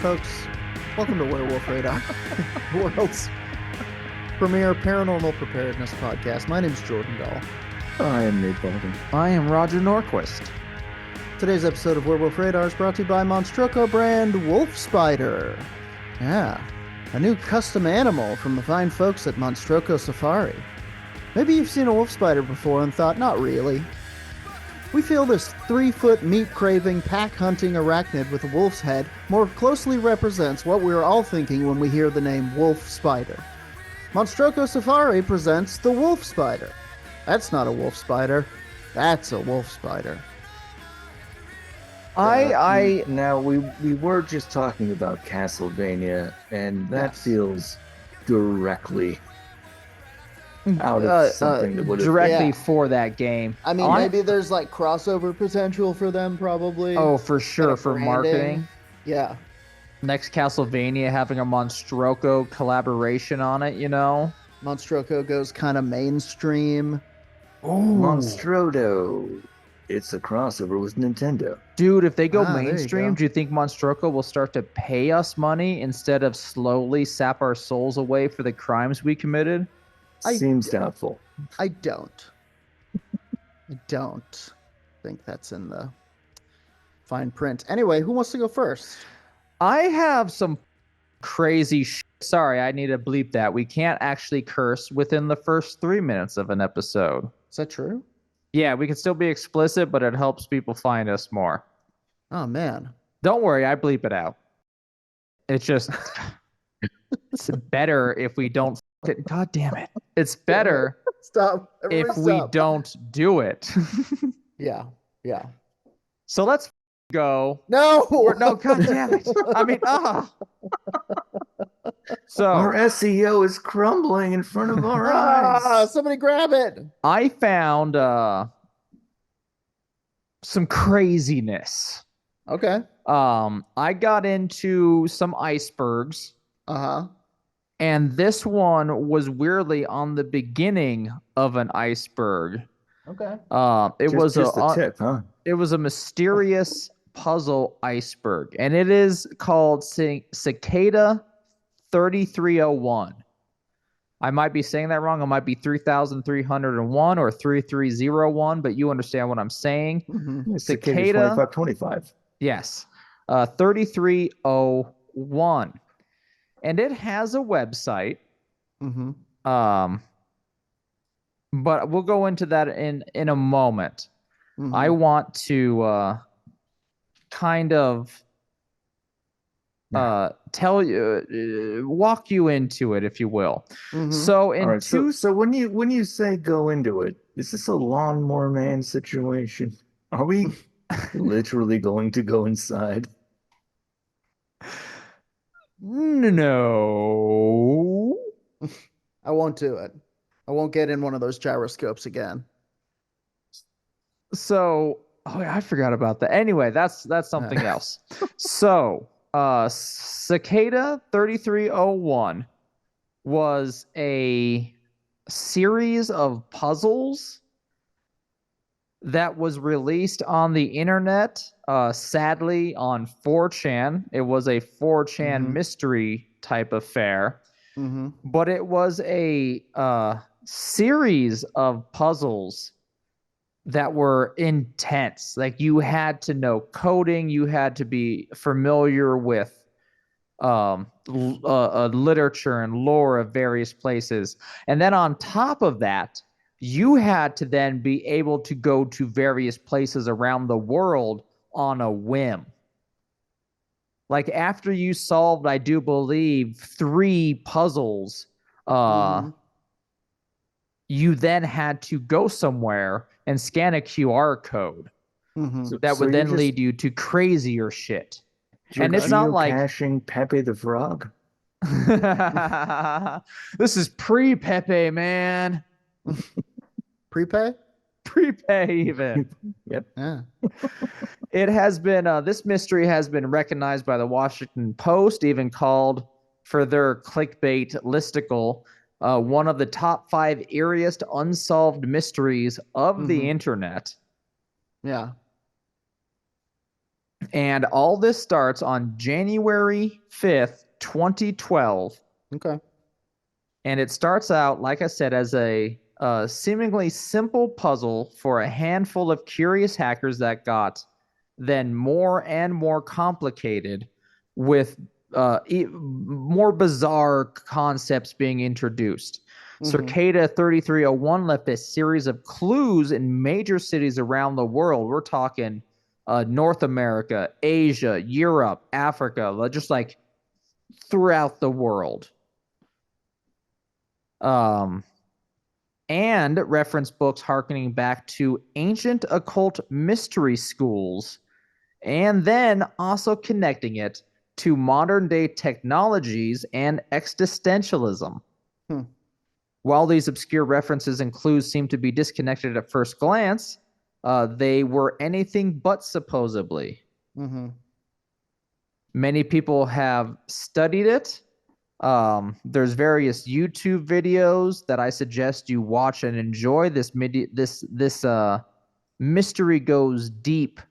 folks. Welcome to Werewolf Radar, the world's premier paranormal preparedness podcast. My name's Jordan Dahl. I am Nate Baldwin. I am Roger Norquist. Today's episode of Werewolf Radar is brought to you by Monstroko brand Wolf Spider. Yeah, a new custom animal from the fine folks at Monstroko Safari. Maybe you've seen a wolf spider before and thought, not really. We feel this 3-foot meat-craving, pack-hunting arachnid with a wolf's head more closely represents what we're all thinking when we hear the name wolf spider. Monstroko Safari presents the wolf spider. That's not a wolf spider. That's a wolf spider. Now we were just talking about Castlevania, and that feels directly out of something that would have directly for that game. I mean, maybe there's like crossover potential for them, probably. Oh, for sure, for marketing. Yeah. Next Castlevania having a Monstroko collaboration on it, you know? Monstroko goes kind of mainstream. Oh, Monstrodo. It's a crossover with Nintendo. Dude, if they go mainstream, do you think Monstroko will start to pay us money instead of slowly sap our souls away for the crimes we committed? Seems doubtful. I don't think that's in the fine print. Anyway, who wants to go first? I have some crazy Sorry, I need to bleep that. We can't actually curse within the first 3 minutes of an episode. Is that true? Yeah, we can still be explicit, but it helps people find us more. Oh, man. Don't worry, I bleep it out. It's just... it's better if we don't... God damn it. It's better if we don't do it. Yeah. So let's go. No, God damn it. I mean, So our SEO is crumbling in front of our eyes. Somebody grab it. I found some craziness. Okay. I got into some icebergs. Uh-huh. And this one was weirdly on the beginning of an iceberg. Okay. It was a tip, huh? It was a mysterious puzzle iceberg, and it is called Cicada 3301. I might be saying that wrong. It might be 3301 or 3301, but you understand what I'm saying. Mm-hmm. Cicada 2525. Yes. 3301. And it has a website. Mm-hmm. But we'll go into that in a moment. Mm-hmm. I want to kind of tell you, walk you into it, if you will. Mm-hmm. So so when you say go into it, is this a lawnmower man situation? Are we literally going to go inside? No. I won't do it. I won't get in one of those gyroscopes again. So, I forgot about that. Anyway, that's something else. So, Cicada 3301 was a series of puzzles that was released on the internet, sadly on 4chan. It was a 4chan mystery type affair. Mm-hmm. But it was a series of puzzles that were intense. Like, you had to know coding, you had to be familiar with literature and lore of various places. And then on top of that, you had to then be able to go to various places around the world on a whim. Like, after you solved, I do believe, 3 puzzles, you then had to go somewhere and scan a QR code that would then lead you to crazier shit. And it's not like caching Pepe the Frog. This is pre-Pepe, man. Prepay even. Yep. Yeah. It has been this mystery has been recognized by the Washington Post, even called, for their clickbait listicle, one of the top 5 eeriest unsolved mysteries of the internet. Yeah. And all this starts on January 5th, 2012. Okay. And it starts out, like I said, as a seemingly simple puzzle for a handful of curious hackers that got then more and more complicated with more bizarre concepts being introduced. Cicada 3301 left a series of clues in major cities around the world. We're talking North America, Asia, Europe, Africa, just like throughout the world. And reference books harkening back to ancient occult mystery schools, and then also connecting it to modern day technologies and existentialism. While these obscure references and clues seem to be disconnected at first glance, they were anything but supposedly. Many people have studied it. There's various YouTube videos that I suggest you watch and enjoy. This mystery goes deep,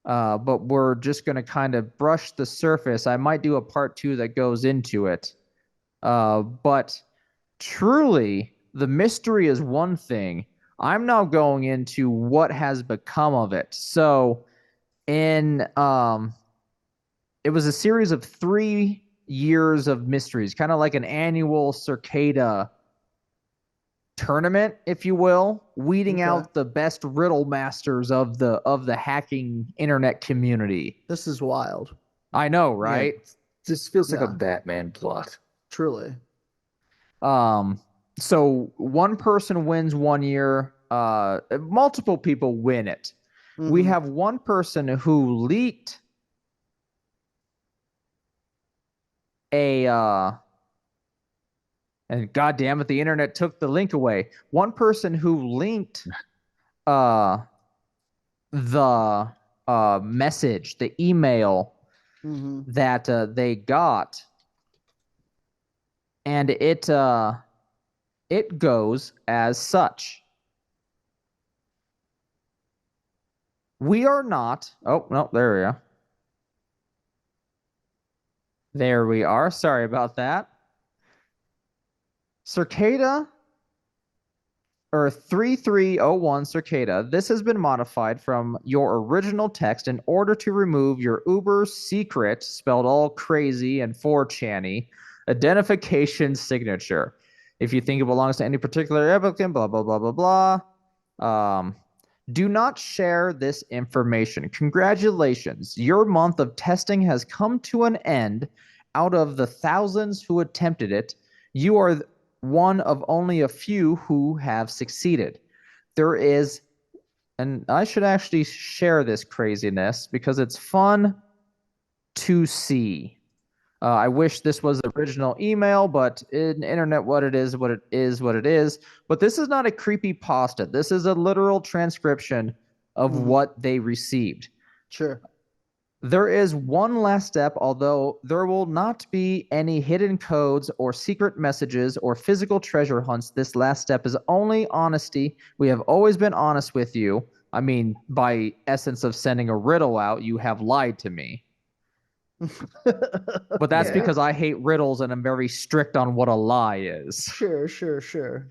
but we're just going to kind of brush the surface. I might do a part 2 that goes into it. But truly, the mystery is one thing. I'm now going into what has become of it. So, it was a series of 3 years of mysteries, kind of like an annual Cicada tournament, if you will, weeding out the best riddle masters of the hacking internet community. This is wild. I know, right? Yeah, this feels like a Batman plot. Truly. So one person wins one year, multiple people win it. We have one person who leaked and God damn it, the internet took the link away. One person who linked the message, the email that they got, and it goes as such. We are not. Oh no, there we are. There we are. Sorry about that. Cicada, or 3301 Cicada, this has been modified from your original text in order to remove your uber secret, spelled all crazy and 4chan-y, identification signature. If you think it belongs to any particular applicant, blah, blah, blah, blah, blah. Do not share this information. Congratulations. Your month of testing has come to an end. Out of the thousands who attempted it, you are one of only a few who have succeeded. There is, and I should actually share this craziness because it's fun to see. I wish this was the original email, but in internet, what it is, what it is, what it is. But this is not a creepy pasta. This is a literal transcription of what they received. Sure. There is one last step, although there will not be any hidden codes or secret messages or physical treasure hunts. This last step is only honesty. We have always been honest with you. I mean, by essence of sending a riddle out, you have lied to me. But that's because I hate riddles and I'm very strict on what a lie is. Sure.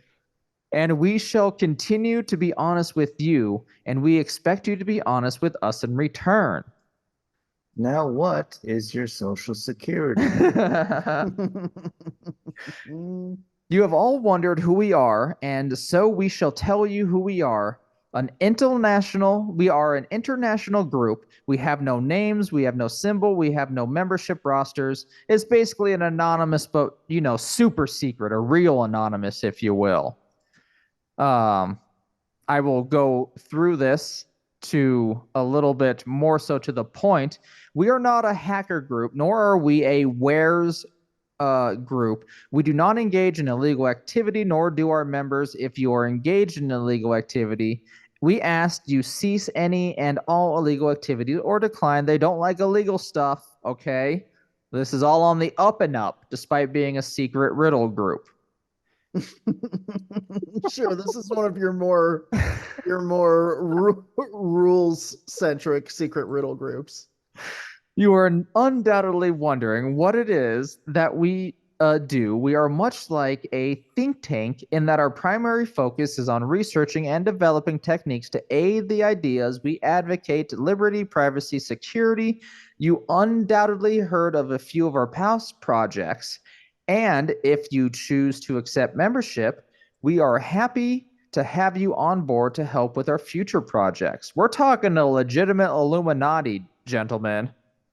And we shall continue to be honest with you, and we expect you to be honest with us in return. Now, what is your social security? You have all wondered who we are, and so we shall tell you who we are. We are an international group. We have no names, we have no symbol, we have no membership rosters. It's basically an anonymous, but super secret, a real anonymous, if you will. I will go through this to a little bit more so to the point. We are not a hacker group, nor are we a wares group. We do not engage in illegal activity, nor do our members. If you are engaged in illegal activity, we ask you cease any and all illegal activities or decline. They don't like illegal stuff, okay? This is all on the up and up, despite being a secret riddle group. Sure, this is one of your more rules centric secret riddle groups. You are undoubtedly wondering what it is that we do. We are much like a think tank in that our primary focus is on researching and developing techniques to aid the ideas we advocate: liberty, privacy, security. You undoubtedly heard of a few of our past projects. And if you choose to accept membership, we are happy to have you on board to help with our future projects. We're talking a legitimate Illuminati, gentlemen.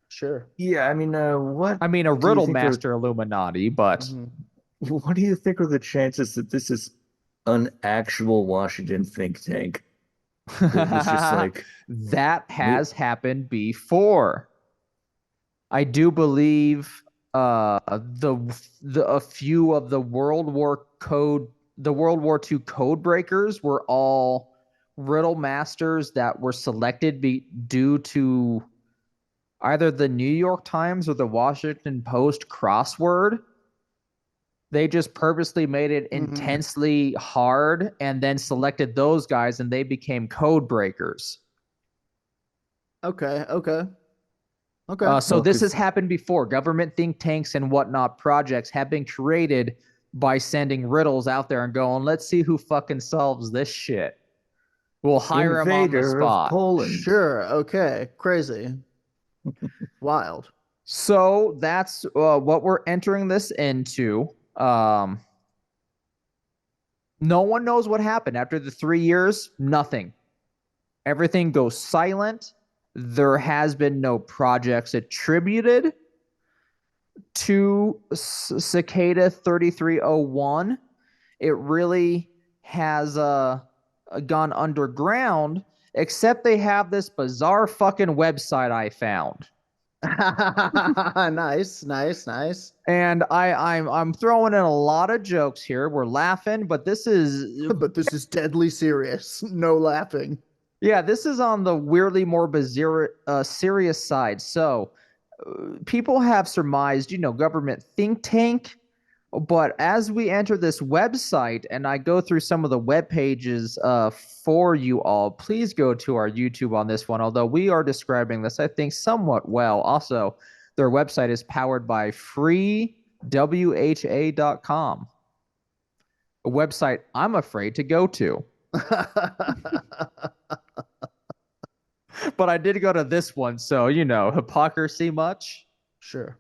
Sure. Yeah, I mean, what I mean, a do you riddle think master Illuminati, but Mhm. what do you think are the chances that this is an actual Washington think tank that was just like, that has happened before. I do believe the a few of the World War II code breakers were all riddle masters that were selected due to either the New York Times or the Washington Post crossword. They just purposely made it intensely hard and then selected those guys and they became code breakers. Okay. Okay. So well, this has 'cause happened before. Government think tanks and whatnot projects have been created by sending riddles out there and going, let's see who fucking solves this shit. We'll hire him on the invader of spot. Poland. Sure. Okay. Crazy. Wild. So that's what we're entering this into. No one knows what happened after the 3 years. Nothing. Everything goes silent. There has been no projects attributed to Cicada 3301. It really has gone underground, except they have this bizarre fucking website I found. Nice. Nice. Nice. And I'm throwing in a lot of jokes here. We're laughing, but this is But this is deadly serious. No laughing. yeah, this is on the weirdly more bizarre, serious side. So people have surmised, government think tank. But as we enter this website and I go through some of the web pages for you all, please go to our YouTube on this one. Although we are describing this, I think, somewhat well. Also, their website is powered by freewha.com, a website I'm afraid to go to. But I did go to this one, so hypocrisy much. Sure.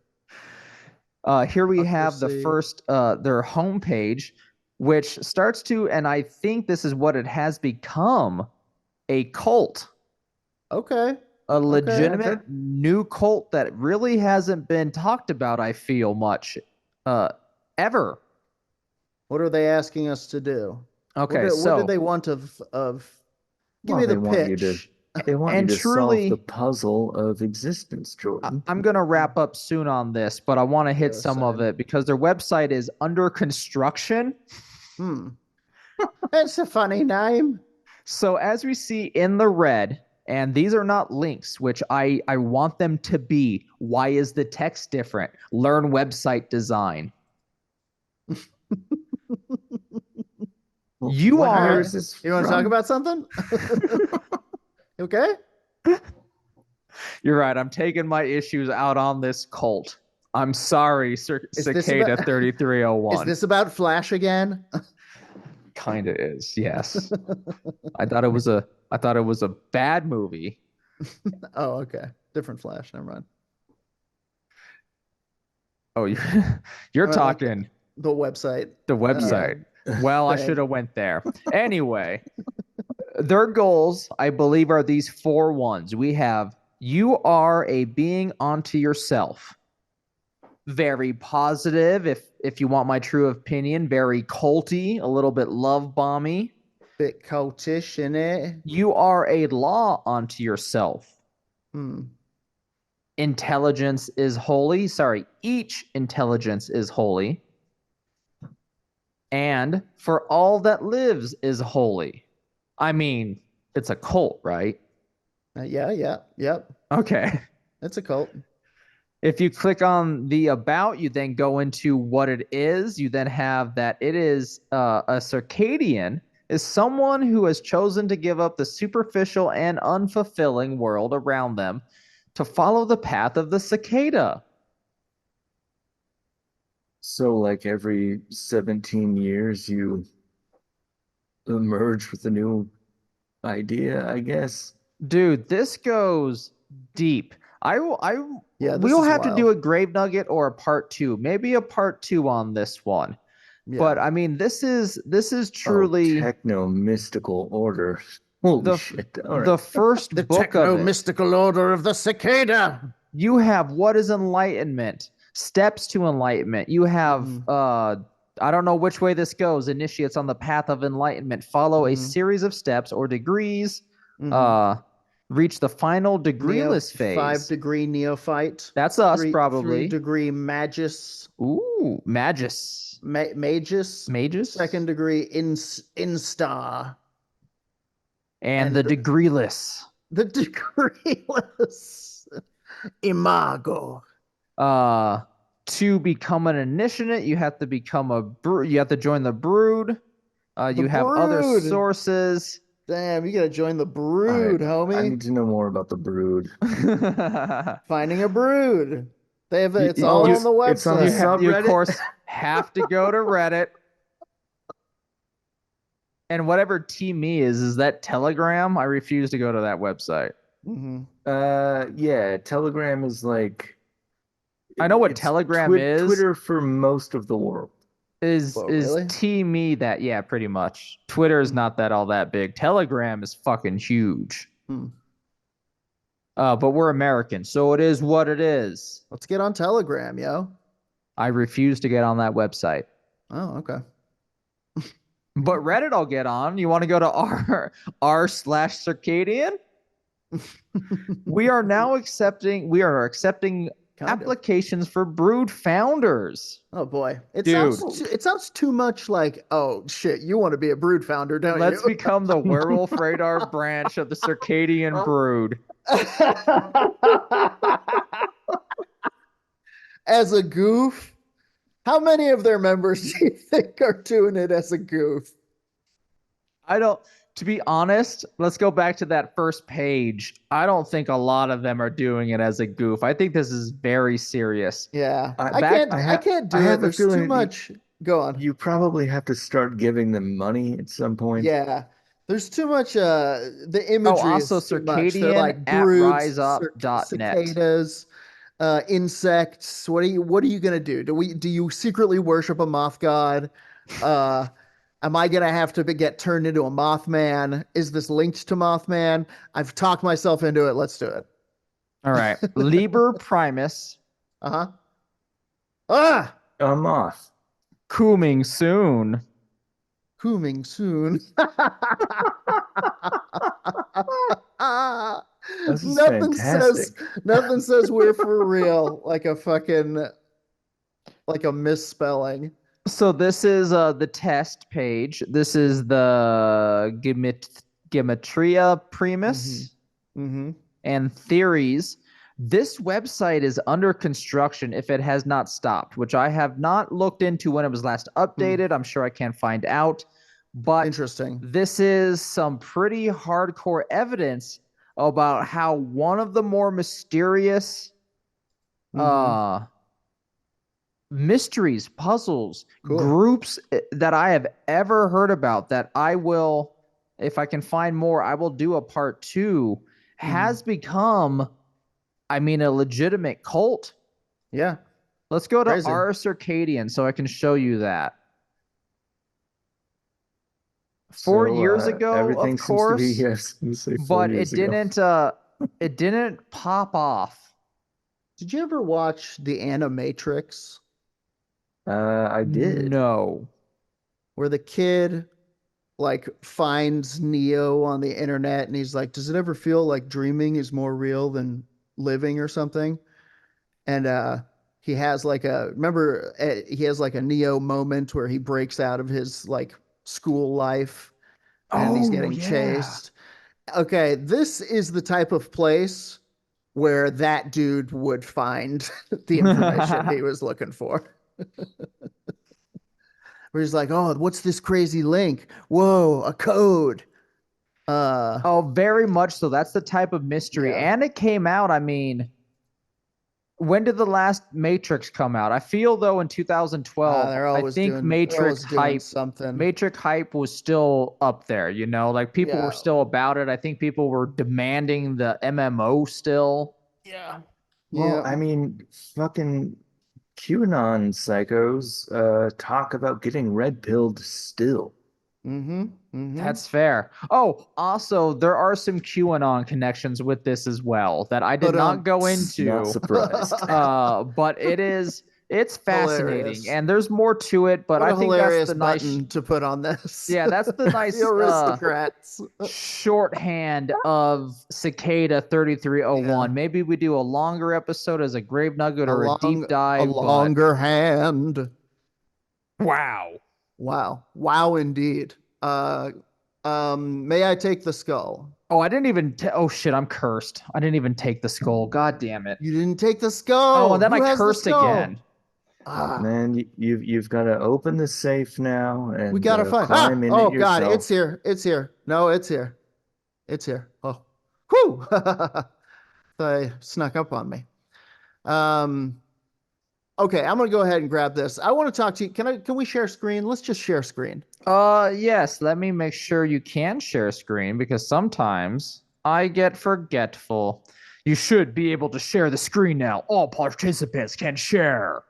Here we have the Hypocrisy. first their homepage, which starts to, and I think this is what it has become, a cult, Okay. a legitimate okay. new cult that really hasn't been talked about, I feel, much ever. What are they asking us to do? Okay, What did so they want of? Give well, me the pitch. they want you and to solve the truly, puzzle of existence, Jordan. I'm going to wrap up soon on this, but I want to hit Yeah, some of same. it because their website is under construction. That's a funny name. So as we see in the red, and these are not links, which I want them to be. Why is the text different? Learn website design. You What are. year is this You want to talk from? about something? Okay. You're right. I'm taking my issues out on this cult. I'm sorry, Is this Cicada about- 3301. Is this about Flash again? Kind of is, yes. I thought it was a bad movie. Oh, okay. Different Flash. Never mind. Oh, you're Like talking the website. the website. Well, I Go should ahead. have went there. Anyway, their goals, I believe, are these 4 ones. We have: you are a being unto yourself. Very positive, if you want my true opinion. Very culty, a little bit love bomby. Bit cultish in it. You are a law unto yourself. Intelligence is holy. Sorry, each intelligence is holy. And for all that lives is holy. I mean, it's a cult, right? Yep. Okay. It's a cult. If you click on the about, you then go into what it is. You then have that it is a circadian is someone who has chosen to give up the superficial and unfulfilling world around them to follow the path of the cicada. So, like every 17 years, you emerge with a new idea, I guess. Dude, this goes deep. Yeah, this we'll is have to do wild. a grave nugget or a part two, maybe a part two on this one. Yeah. But I mean, this is Oh, truly techno mystical order. Holy the shit. All right. the first book of it. mystical order of the cicada. You have what is enlightenment, steps to enlightenment. You have Mhm. I don't know which way this goes. Initiates on the path of enlightenment. Follow a Mhm. series of steps or degrees. Mhm. Uh, reach the final degreeless phase. 5-degree neophyte. That's us, Three probably. degree magus. Ooh, magus. Magus. Magus? 2nd-degree instar. And And the degreeless. the degreeless imago. To become an initiate, you have to become you have to join the brood. You have other brood. sources. Damn, you gotta join the brood, I homie. need to know more about the brood. Finding a brood. They have it's You- all you- on the it's on the website. You of subreddit? course have to go to Reddit. And whatever Team Me is that Telegram? I refuse to go to that website. Mhm. Yeah, Telegram is like I know what it's Telegram is. Twitter for most of the world. Is Whoa, really? Team Me that? Yeah, pretty much. Twitter is Hmm. not that all that big. Telegram is fucking huge. Hmm. But we're American, so it is what it is. Let's get on Telegram, yo. I refuse to get on that website. Oh, okay. But Reddit I'll get on. You want to go to r/circadian? We are accepting Kind of. applications for brood founders. Oh boy, Dude. it sounds too much like, oh shit, you want to be a brood founder, don't Let's you? become the werewolf radar branch of the circadian brood. As a goof, how many of their members do you think are doing it as a goof? To be honest, let's go back to that first page. I don't think a lot of them are doing it as a goof. I think this is very serious. Yeah, I can't do I it. have a There's feeling too much. Go on. You probably have to start giving them money at some point. Yeah, there's too much. The imagery also is too much. They're circadian like at broods, riseup.net. cicadas, insects. What are you gonna do? Do you secretly worship a moth god? Uh, am I gonna have to get turned into a Mothman? Is this linked to Mothman? I've talked myself into it. Let's do it. All right. Liber Primus. Uh-huh. Ah, A moth. Coming soon. coming soon. This is nothing fantastic. says we're for real like a misspelling. So this is the test page. This is the Gematria Primus Mm-hmm. and theories. This website is under construction if it has not stopped, which I have not looked into when it was last updated. I'm sure I can find out. But Interesting. this is some pretty hardcore evidence about how one of the more mysterious mysteries, puzzles, Cool. groups that I have ever heard about that I will, if I can find more, I will do a part two, has become, I mean, a legitimate cult. Yeah. Let's go to Crazy. R Circadian so I can show you that. 4 years ago, everything of course, seems to be, yes, you say 4 but years it ago. didn't pop off. Did you ever watch The Animatrix? I did. No. Where the kid like finds Neo on the internet and he's like, does it ever feel like dreaming is more real than living or something? And he has like he has like a Neo moment where he breaks out of his like school life and he's getting chased. Okay, this is the type of place where that dude would find the information he was looking for. Where he's like, oh, what's this crazy link? Whoa, a code. Oh, very much so. That's the type of mystery. Yeah. And it came out, I mean, When did the last Matrix come out? I feel though in 2012, I think they're always doing something. Matrix hype was still up there, you know, like people were Yeah. still about it. I think people were demanding the MMO still. Yeah. Well, Yeah. I mean, fucking QAnon psychos talk about getting red pilled still. Mm-hmm. Mm-hmm. That's fair. Oh, also, there are some QAnon connections with this as well that I did But not go Not into. surprised. But it's fascinating, Hilarious. and there's more to it. But What I a think that's hilarious the nice, button to put on this. yeah, that's the The nice aristocrats. shorthand of Cicada Yeah. 3301. Maybe we do a longer episode as a grave nugget or a deep A dive. But longer hand. wow. Wow. Wow indeed. May I take the skull? Oh, I didn't even. Oh shit! I'm cursed. I didn't even take the skull. God damn it. You didn't take the Oh, skull. and then Who I has the cursed skull? again. Ah, Man, you've got to open the safe now we and gotta find. climb in Oh it God, it's yourself. here. It's here. No, it's here. It's here. Oh, whoo! They snuck up on me. Um. Okay, I'm gonna go ahead and grab this. I want to talk to you. Can we share screen? Let's just share screen. Yes, let me make sure you can share screen because sometimes I get forgetful. You should be able to share the screen now. All participants can share.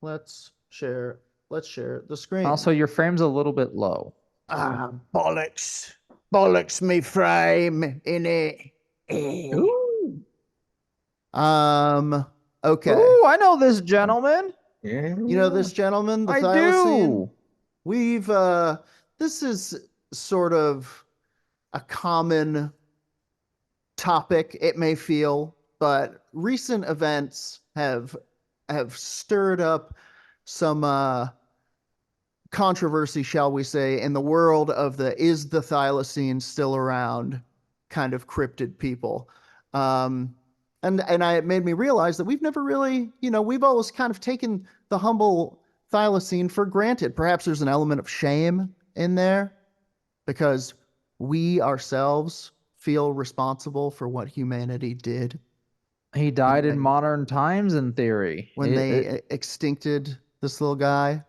Let's share. Let's share the screen. Also, your frame's a little bit low. Ah, bollocks. Bollocks me frame in it. Ooh. Okay. Ooh, I know this gentleman. Yeah. You know this gentleman, the I thylacine? do. We've this is sort of a common topic, it may feel, but recent events have stirred up some controversy, shall we say, in the world of the is the thylacine still around kind of cryptid people. It made me realize that we've never really, we've always kind of taken the humble thylacine for granted. Perhaps there's an element of shame in there because we ourselves feel responsible for what humanity did He died in modern times, in theory. when they extincted this little guy.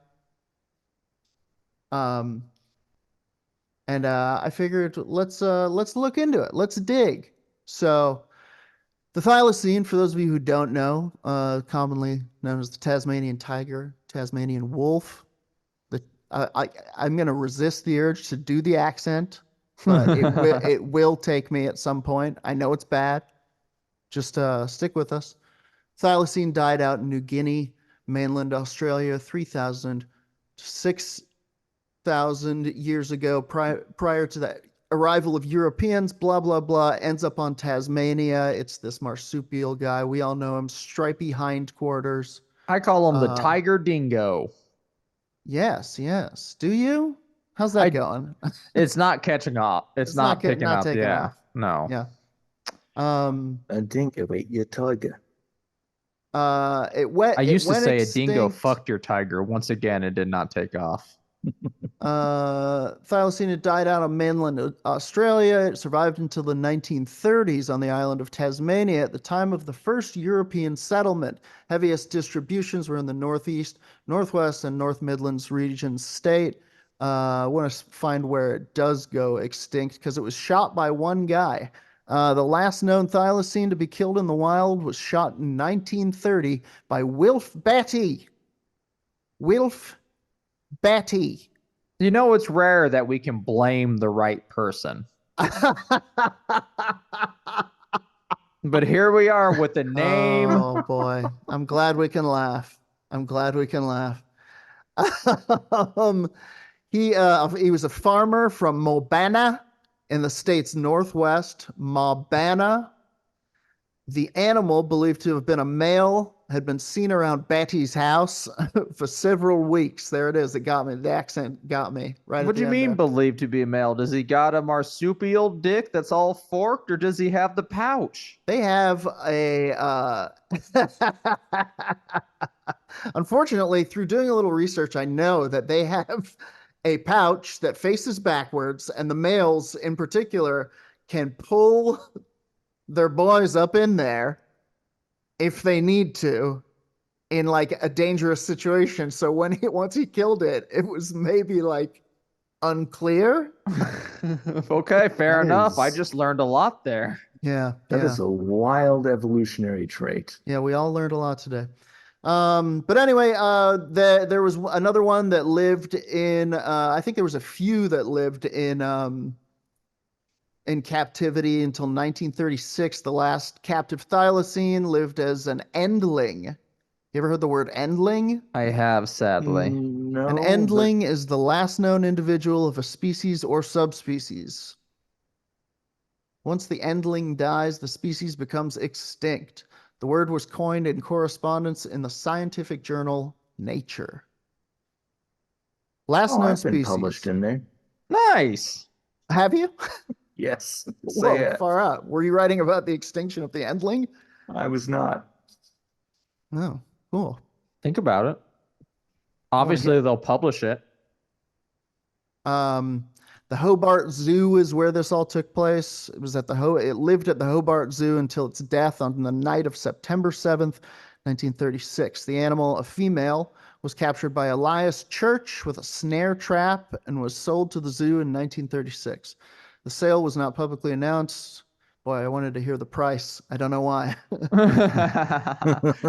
I figured let's look into it. Let's dig. So the thylacine, for those of you who don't know, commonly known as the Tasmanian tiger, Tasmanian wolf. I'm going to resist the urge to do the accent, but it will take me at some point. I know it's bad. Just stick with us. Thylacine died out in New Guinea, mainland Australia, 3,000 to 6,000 years ago, prior to that arrival of Europeans, blah, blah, blah, ends up on Tasmania. It's this marsupial guy. We all know him, stripy hindquarters. I call him the tiger dingo. Yes, yes. Do you? How's that going? It's not catching up. It's not picking up. taking Yeah. off. No. Yeah. A dingo ate your tiger. I used to say extinct. a dingo fucked your tiger. Once again, it did not take off. Thylacine had died out on mainland Australia. It survived until the 1930s on the island of Tasmania at the time of the first European settlement. Heaviest distributions were in the northeast, northwest, and North Midlands regions state. I want to find where it does go extinct because it was shot by one guy. The last known thylacine to be killed in the wild was shot in 1930 by Wilf Batty. Wilf Batty. You know, it's rare that we can blame the right person. But here we are with the name. Oh boy. I'm glad we can laugh. He was a farmer from Mobana in the state's northwest. Mobana. The animal, believed to have been a male, had been seen around Batty's house for several weeks. There it is. It got me. The accent got me. Right. What do you mean believed to be a male? Does he got a marsupial dick that's all forked, or does he have the pouch? They have a. Unfortunately, through doing a little research, I know that they have a pouch that faces backwards, and the males in particular can pull their boys up in there if they need to in like a dangerous situation. So once he killed it, it was maybe like unclear. Okay, fair That enough. I is just learned a lot there. Yeah, that is a wild evolutionary trait. yeah. We all learned a lot today. But anyway, there was another one that lived in. I think there was a few that lived in captivity until 1936. The last captive thylacine lived as an endling. You ever heard the word endling? I have, sadly. An No, but endling is the last known individual of a species or subspecies. Once the endling dies, the species becomes extinct. The word was coined in correspondence in the scientific journal Nature. Last oh, known I've been published species. in there. Nice. Have you? Yes, say Whoa, it. far out. Were you writing about the extinction of the endling? I was not. Oh, cool. Think about it. I want to Obviously, hear. they'll publish it. Um, the Hobart Zoo is where this all took place. It was at it lived at the Hobart Zoo until its death on the night of September 7th, 1936. The animal, a female, was captured by Elias Church with a snare trap and was sold to the zoo in 1936. The sale was not publicly announced. Boy, I wanted to hear the price. I don't know why.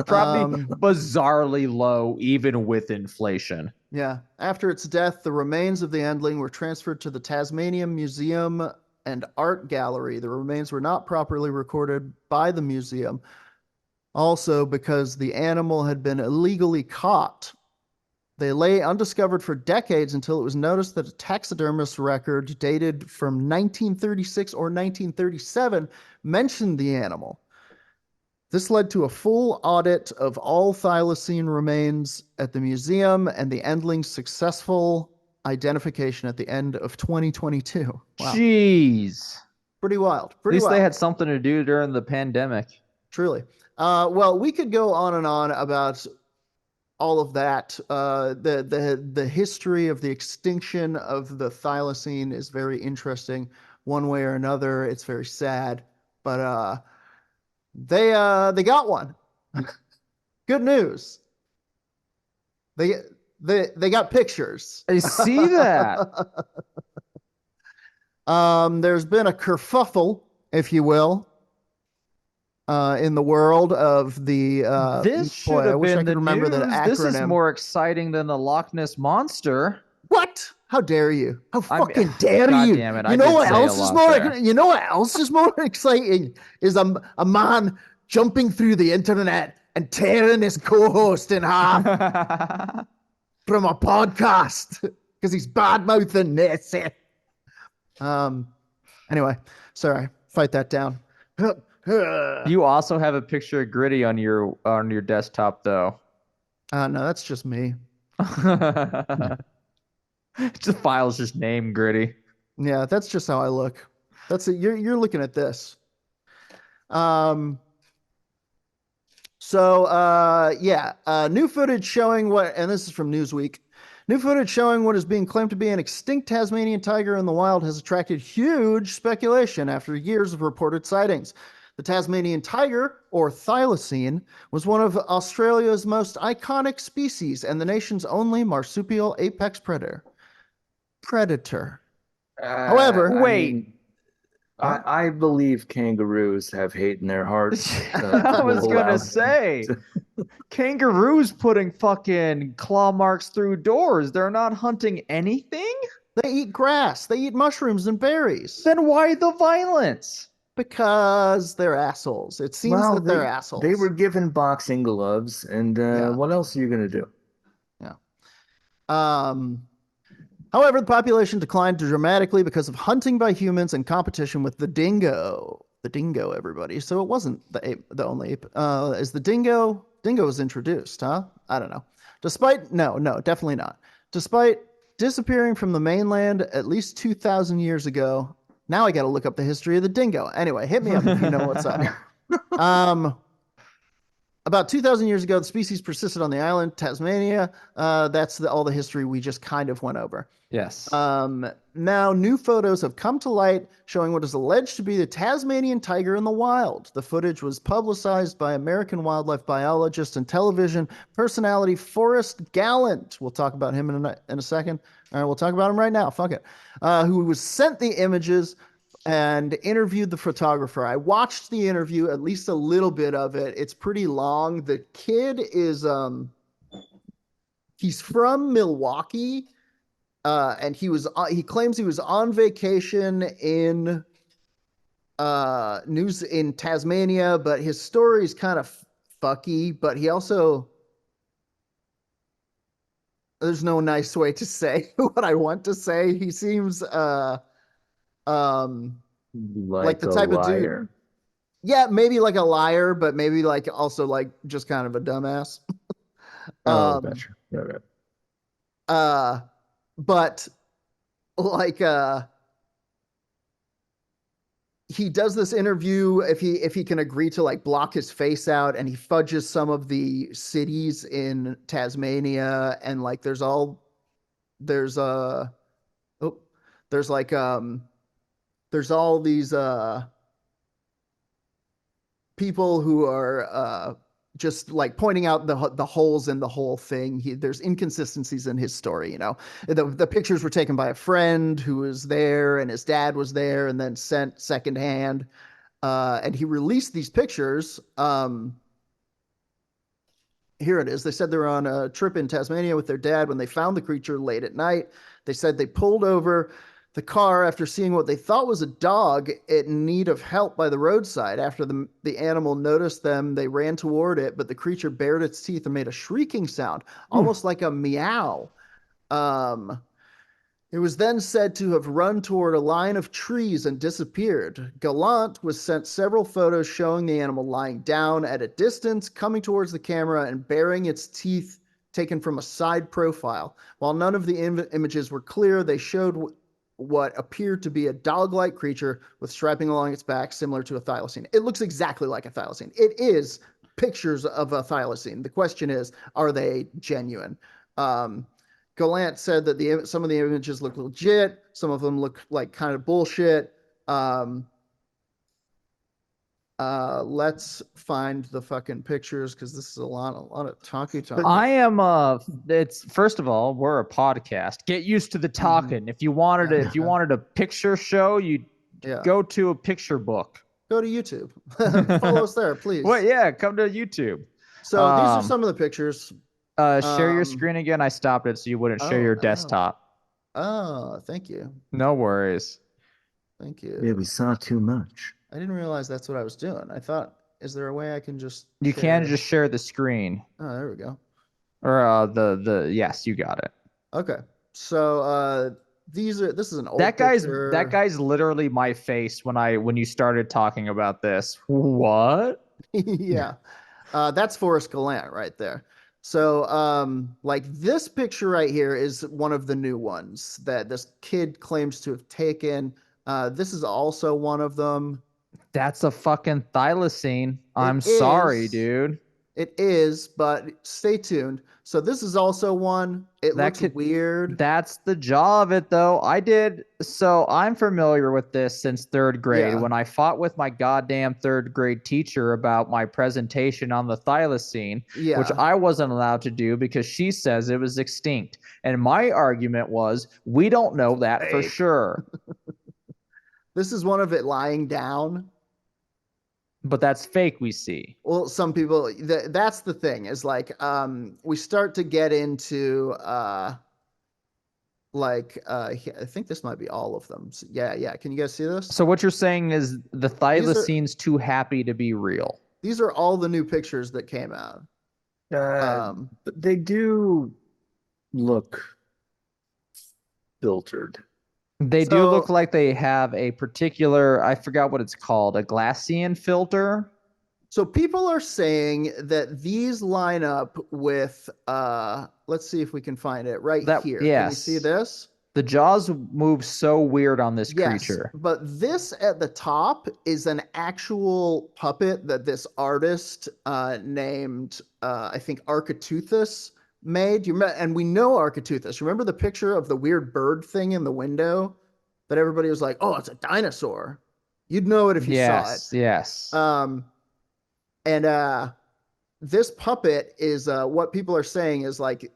Probably bizarrely low, even with inflation. Yeah. After its death, the remains of the endling were transferred to the Tasmanian Museum and Art Gallery. The remains were not properly recorded by the museum, also because the animal had been illegally caught. They lay undiscovered for decades until it was noticed that a taxidermist record dated from 1936 or 1937 mentioned the animal. This led to a full audit of all thylacine remains at the museum and the endling's successful identification at the end of 2022. Wow. Jeez. Pretty wild. At Pretty least they wild. had something to do during the pandemic. Truly. Well, we could go on and on about all of that. The history of the extinction of the thylacine is very interesting, one way or another. It's very sad, but they got one. Good news. They they got pictures. I see that. There's been a kerfuffle, if you will, in the world of the This should boy, I have wish I been could the remember the news. This is acronym. more exciting than the Loch Ness Monster. What? How dare you? How I'm- fucking dare God you? damn it, You I know did what say a else is lot more? there. You know what else is more exciting? Is a man jumping through the internet and tearing his co-host in half from a podcast because he's bad mouthing this. Anyway, sorry. Fight that down. You also have a picture of Gritty on your desktop, though. No, that's just me. The file's just named Gritty. Yeah, that's just how I look. That's it. You're looking at this. New footage showing what, and this is from Newsweek. New footage showing what is being claimed to be an extinct Tasmanian tiger in the wild has attracted huge speculation after years of reported sightings. The Tasmanian tiger, or thylacine, was one of Australia's most iconic species and the nation's only marsupial apex predator. However, I Wait. mean, I believe kangaroos have hate in their hearts. I was Will gonna allow say, them kangaroos putting fucking claw marks through doors. They're not hunting anything? they eat grass, they eat mushrooms and berries Then why the violence? because they're assholes. It seems well, that they're assholes. they were given boxing gloves, and Yeah. what else are you gonna do? Yeah. However, the population declined dramatically because of hunting by humans and competition with the dingo. The dingo, everybody. So it wasn't the ape, the only ape. Is the dingo? Dingo was introduced, huh? I don't know. No, definitely not. Despite disappearing from the mainland at least 2,000 years ago. Now I got to look up the history of the dingo. Anyway, hit me up if you know what's up. About 2,000 years ago, the species persisted on the island, Tasmania. That's all the history we just kind of went over. Yes. Now, new photos have come to light showing what is alleged to be the Tasmanian tiger in the wild. The footage was publicized by American wildlife biologist and television personality Forrest Gallant. We'll talk about him in a second. All right, we'll talk about him right now. Fuck it. Who was sent the images and interviewed the photographer. I watched the interview, at least a little bit of it. It's pretty long. The kid is he's from Milwaukee. And he claims he was on vacation in in Tasmania, but his story is kind of fucky. But he also, there's no nice way to say what I want to say. He seems like the a type of liar. dude. Yeah, maybe like a liar, but maybe like also like just kind of a dumbass. Oh, um gotcha. Okay. but like he does this interview if he can agree to like block his face out, and he fudges some of the cities in Tasmania, and like there's oh there's like there's all these people who are just like pointing out the holes in the whole thing. There's inconsistencies in his story. The pictures were taken by a friend who was there, and his dad was there, and then sent secondhand. And he released these pictures. Here it is. They said they were on a trip in Tasmania with their dad when they found the creature late at night. They said they pulled over the car after seeing what they thought was a dog in need of help by the roadside. After the animal noticed them, they ran toward it, but the creature bared its teeth and made a shrieking sound, almost like a meow. It was then said to have run toward a line of trees and disappeared. Gallant was sent several photos showing the animal lying down at a distance, coming towards the camera, and baring its teeth taken from a side profile. While none of the images were clear, they showed what appeared to be a dog-like creature with striping along its back, similar to a thylacine. It looks exactly like a thylacine. It is pictures of a thylacine. The question is, are they genuine? Gallant said that some of the images look legit, some of them look like kind of bullshit. Let's find the fucking pictures, because this is a lot of talky. I am it's first of all, we're a podcast. Get used to the talking. If you wanted a picture show, you go to a picture book. Go to YouTube. Follow us there, please. Well, yeah, come to YouTube. So these are some of the pictures. Share your screen again. I stopped it so you wouldn't share your desktop. Oh, thank you. No worries. Thank you. Yeah, we saw too much. I didn't realize that's what I was doing. I thought, is there a way I can just can just share the screen. Oh, there we go. Or yes, you got it. Okay. So this is an old picture. That guy's literally my face when you started talking about this. What? Yeah. That's Forrest Gallant right there. So like this picture right here is one of the new ones that this kid claims to have taken. This is also one of them. That's a fucking thylacine. I'm sorry, dude. It is, but stay tuned. So this is also one. It looks weird. That's the jaw of it, though. So I'm familiar with this since third grade when I fought with my goddamn third grade teacher about my presentation on the thylacine, which I wasn't allowed to do because she says it was extinct. And my argument was, we don't know that for sure. This is one of it lying down. But that's fake, we see. Well, some people, that's the thing, is like, we start to get into, I think this might be all of them. So, yeah. Can you guys see this? So what you're saying is the thylacine's too happy to be real. These are all the new pictures that came out. But they do look filtered. They do look like they have a particular, I forgot what it's called, a Glacian filter. So people are saying that these line up with, let's see if we can find it right here. Yes. Can you see this? The jaws move so weird on this creature. But this at the top is an actual puppet that this artist named, I think, Architeuthis made. And we know Architeuthis. Remember the picture of the weird bird thing in the window that everybody was like, "Oh, it's a dinosaur." You'd know it if you saw it. Yes. And this puppet is what people are saying is like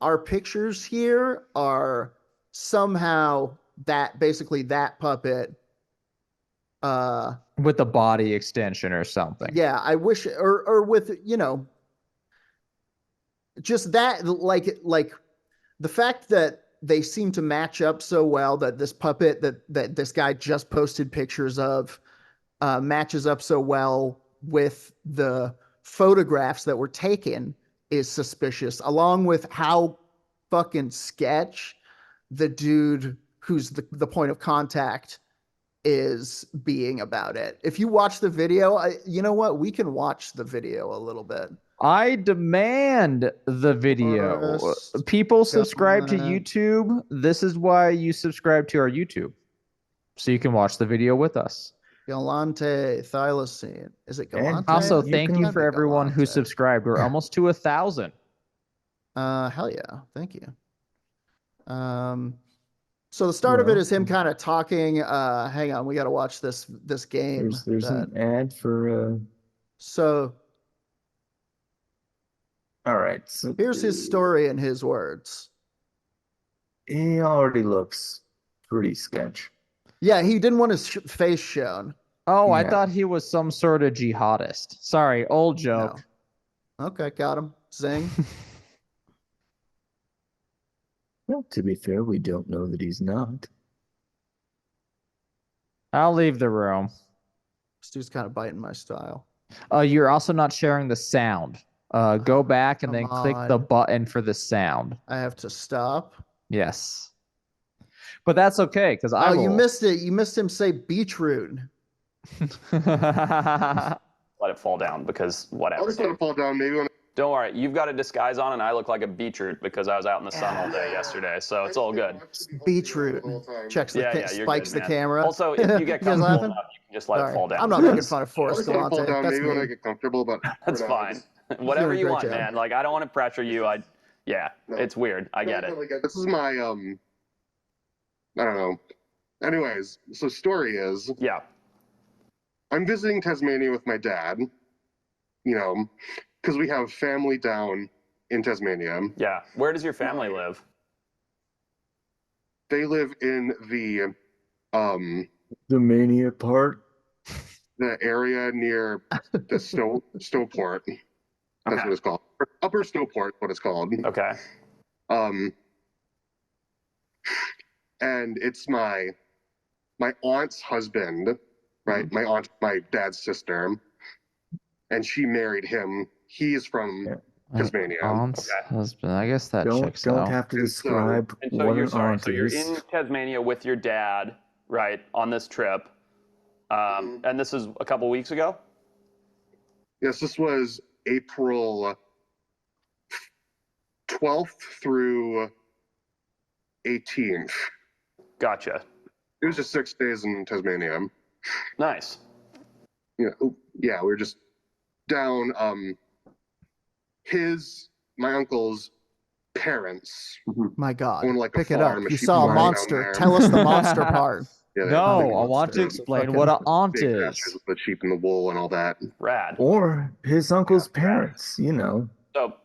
our pictures here are somehow basically that puppet. With the body extension or something. Yeah, I wish, or with just that, like the fact that they seem to match up so well, that this puppet that this guy just posted pictures of matches up so well with the photographs that were taken is suspicious, along with how fucking sketch the dude who's the point of contact is being about it. If you watch the video, you know what? We can watch the video a little bit. I demand the video. People subscribe to YouTube. This is why you subscribe to our YouTube, so you can watch the video with us. Galante thylacine. Is it Galante? Also, thank you for everyone who subscribed. We're almost to 1,000. Hell yeah. Thank you. So the start of it is him kind of talking. Hang on, we got to watch this game. There's an ad for. So. All right. So here's his story in his words. He already looks pretty sketch. Yeah, he didn't want his face shown. Oh, I thought he was some sort of jihadist. Sorry, old joke. No. Okay, got him. Zing. Well, to be fair, we don't know that he's not. I'll leave the room. This dude's kind of biting my style. You're also not sharing the sound. Go back and then click the button for the sound. I have to stop. Yes. But that's okay, because you missed it. You missed him say beetroot. Let it fall down, because whatever. I'll just let it fall down. Maybe don't worry. You've got a disguise on, and I look like a beetroot because I was out in the sun all day yesterday, so it's all good. Beetroot. Checks spikes the camera. Also, if you get comfortable enough, you can just let it fall down. I'm not making fun of Forrest Galante. Maybe when I get comfortable, but that's fine. Whatever you want, man. Like, I don't want to pressure you. It's weird. I get it. This is my I don't know. Anyways, so story is I'm visiting Tasmania with my dad, because we have family down in Tasmania. Yeah. Where does your family live? They live in the Mania part? The area near the Snowport. That's what it's called. Upper Snowport, what it's called. Okay. And it's my aunt's husband, right? Mm-hmm. My dad's sister, and she married him. He's from Tasmania. Aunt's husband. I guess that checks don't out. have to describe so what you're an aunt so you're is. in Tasmania with your dad, right, on this trip. And this is a couple weeks ago? Yes, this was April 12th through 18th. Gotcha. It was just 6 days in Tasmania. Nice. Yeah, we were just down. My uncle's parents. My God, own like a pick it up. farm, a You sheep saw a farm down monster. there. Tell us the monster part. Yeah, No, I want to explain what an aunt big is. pastures with the sheep and the wool and all that. Rad. Or his uncle's parents,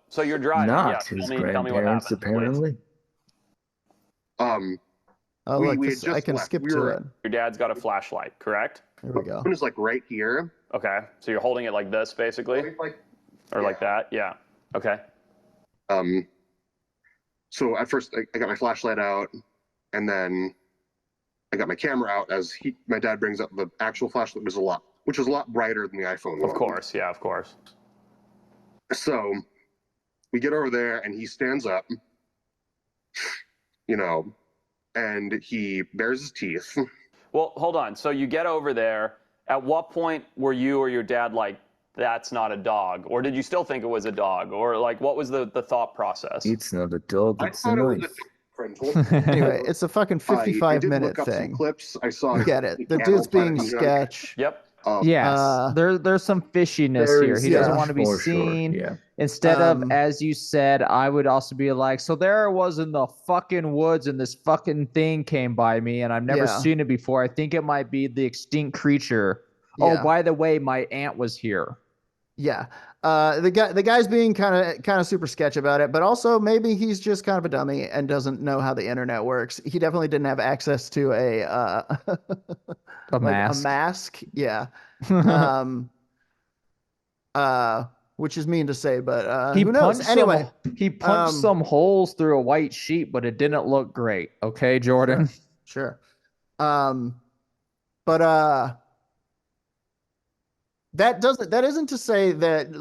So you're driving. Not his tell me what grandparents, happened, apparently. Oh, look, we had just I can left. skip We to were- it. Your dad's got a flashlight, correct? Here we go. It was like right here. Okay. So you're holding it like this, basically? Or like that? Yeah. Okay. So at first I got my flashlight out, and then I got my camera out as my dad brings up the actual flashlight, which was a lot brighter than the iPhone one. Of course. Yeah, of course. So we get over there, and he stands up, and he bares his teeth. Well, hold on. So you get over there. At what point were you or your dad like, that's not a dog? Or did you still think it was a dog? Or like, what was the thought process? It's not a dog, it's a knife. Anyway, it's a fucking I did 55-minute look up some thing. clips. I saw. You get it. The dude's being sketch. Yep. Yes, Uh, there's some fishiness There here. is, He doesn't yeah, want to be for sure. seen. Yeah. Instead of, Um, as you said, I would also be like, so there I was in the fucking woods and this fucking thing came by me and I've never Yeah. seen it before. I think it might be the extinct creature. Oh, yeah. by the way, my aunt was here. Yeah. The guy's being kind of super sketch about it, but also maybe he's just kind of a dummy and doesn't know how the internet works. He definitely didn't have access to a A like a mask. mask. Yeah. Um which is mean to say, but He who knows? punched Anyway, um some holes through a white sheet, but it didn't look great. Okay, Jordan. sure. Sure. Um but that isn't to say that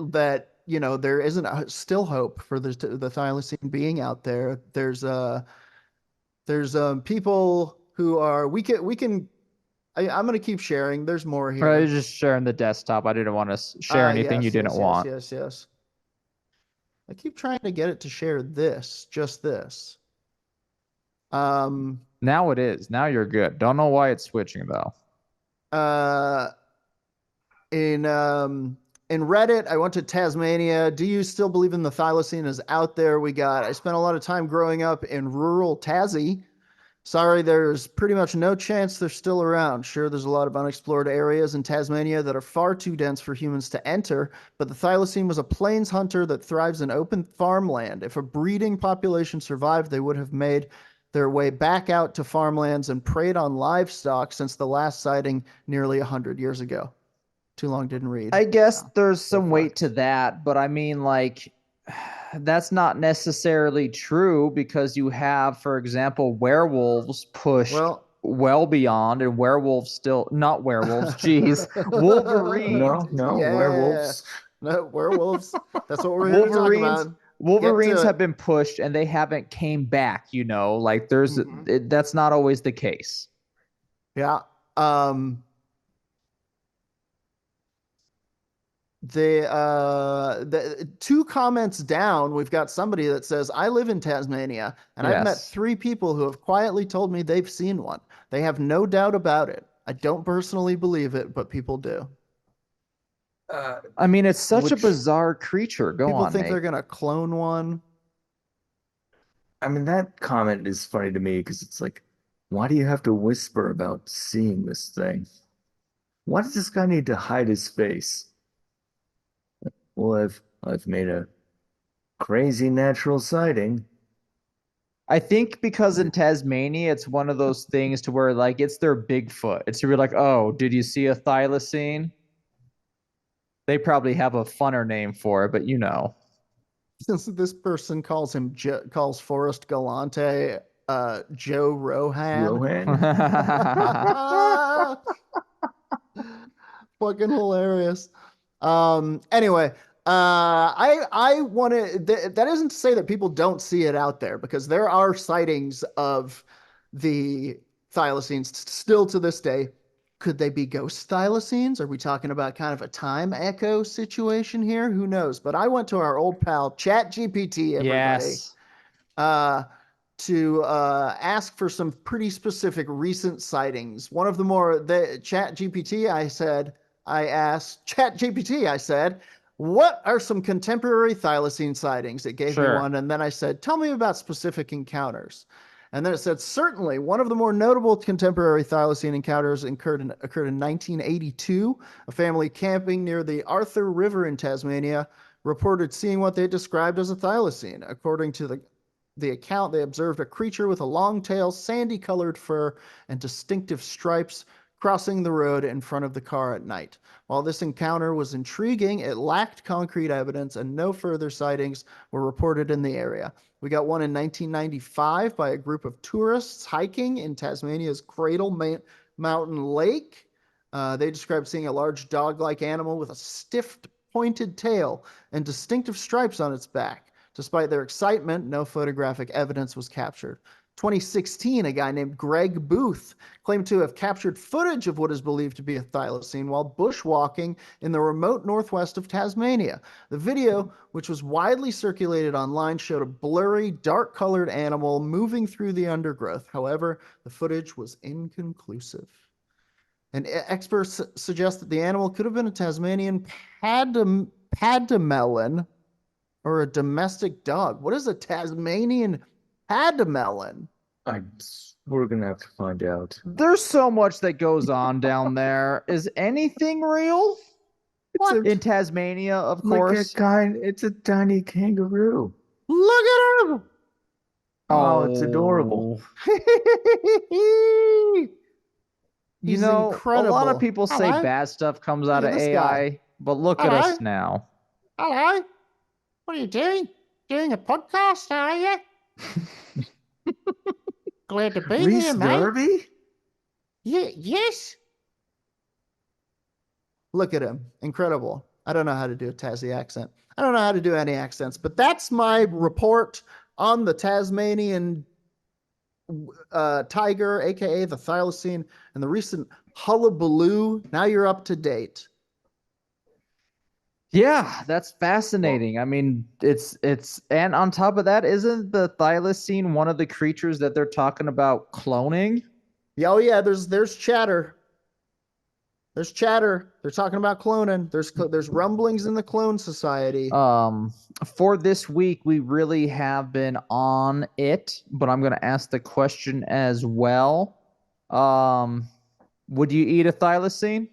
there isn't still hope for the thylacine being out there. There's people who are we can I'm gonna keep sharing. There's more I was here. just sharing the desktop. I didn't want to share anything you Yes, didn't yes, yes, want. yes, yes. I keep trying to get it to share just this. Um, Now it is. Now you're good. Don't know why it's switching though. uh, in um, in Reddit, I went to Tasmania. Do you still believe in the thylacine is out there? I spent a lot of time growing up in rural Tassie. Sorry, there's pretty much no chance they're still around. Sure, there's a lot of unexplored areas in Tasmania that are far too dense for humans to enter, but the thylacine was a plains hunter that thrives in open farmland. If a breeding population survived, they would have made their way back out to farmlands and preyed on livestock since the last sighting nearly 100 years ago. Too long, didn't read. I guess No, there's go some for weight it. to that, but I mean, like, that's not necessarily true because you have, for example, werewolves pushed Well, well beyond, and werewolves still not werewolves. Geez, Wolverines. No, Yeah. werewolves. No, werewolves. That's what we're here to talk Wolverines. about. Get Wolverines to have it. been pushed and they haven't came back. Like Mhm. that's not always the case. Yeah. Um, the two comments down, we've got somebody that says, I live in Tasmania and I've met Yes. 3 people who have quietly told me they've seen one. They have no doubt about it. I don't personally believe it, but people do. I mean, it's such a Which, bizarre creature. Go People on, think they're Nate. gonna clone one. I mean, that comment is funny to me because it's like, why do you have to whisper about seeing this thing? Why does this guy need to hide his face? Well, I've made a crazy natural sighting. I think because in Tasmania, it's one of those things to where like it's their Bigfoot. It's to be like, oh, did you see a thylacine? They probably have a funner name for it, but you know. Since this person calls Forrest Galante Joe Rohan. Rohan? Fucking hilarious. Anyway, I want to. That isn't to say that people don't see it out there because there are sightings of the thylacines still to this day. Could they be ghost thylacines? Are we talking about kind of a time echo situation here? Who knows? But I went to our old pal ChatGPT, everybody, Yes. uh, to ask for some pretty specific recent sightings. One of the Chat GPT, I asked Chat GPT, I said, what are some contemporary thylacine sightings? It gave me Sure. one, and then I said, tell me about specific encounters. And then it said, certainly, one of the more notable contemporary thylacine encounters occurred in 1982. A family camping near the Arthur River in Tasmania reported seeing what they described as a thylacine. According to the account, they observed a creature with a long tail, sandy colored fur, and distinctive stripes crossing the road in front of the car at night. While this encounter was intriguing, it lacked concrete evidence and no further sightings were reported in the area. We got one in 1995 by a group of tourists hiking in Tasmania's Mountain Lake. They described seeing a large dog-like animal with a stiff, pointed tail and distinctive stripes on its back. Despite their excitement, no photographic evidence was captured. 2016, a guy named Greg Booth claimed to have captured footage of what is believed to be a thylacine while bushwalking in the remote northwest of Tasmania. The video, which was widely circulated online, showed a blurry, dark-colored animal moving through the undergrowth. However, the footage was inconclusive. And experts suggest that the animal could have been a Tasmanian padamelon or a domestic dog. What is a Tasmanian padamelon? We're gonna have to find out. There's so much that goes on down there. Is anything real? What? In Tasmania, of Like course. it's a tiny kangaroo. Look at him! Oh, it's adorable. You He's know, incredible. a lot of people say Hello? bad stuff comes out Look of at this AI, guy. but look at Hello? us now. Hello? What are you doing? Doing a podcast, are you? Glad to be Reese here, mate. Darby? Yeah, yes. Look at him. Incredible. I don't know how to do a Tassie accent. I don't know how to do any accents, but that's my report on the Tasmanian tiger, aka the thylacine, and the recent hullabaloo. Now you're up to date. Yeah, that's fascinating. I mean, it's and on top of that, isn't the thylacine one of the creatures that they're talking about cloning? Yeah, oh yeah, there's chatter. There's chatter. They're talking about cloning. There's rumblings in the clone society. For this week, we really have been on it, but I'm gonna ask the question as well. Would you eat a thylacine?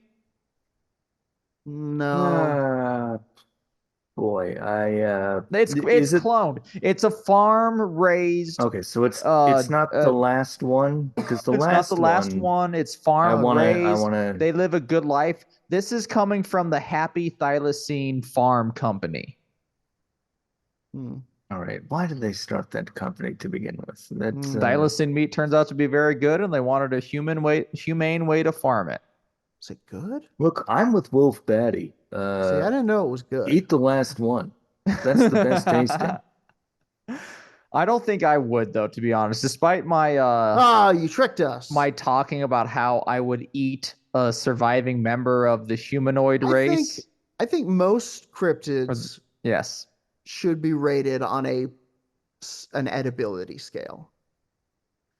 No. Boy, It's is it cloned. It's a farm raised. okay? So it's not the uh, last one because the It's not the last one. one. It's I farm wanna. raised. They live a good life. This is coming from the Happy Thylacine Farm Company. All right. Why did they start that company to begin with? That's Thylacine meat turns out to be very good, and they wanted a humane way to farm it. Is it good? Look, I'm with Wolf Batty. See, I didn't know it was good. Eat the last one. That's the best tasting. I don't think I would, though, to be honest. Despite my you tricked us. my talking about how I would eat a surviving member of the humanoid race. I think most cryptids Yes. should be rated on an edibility scale.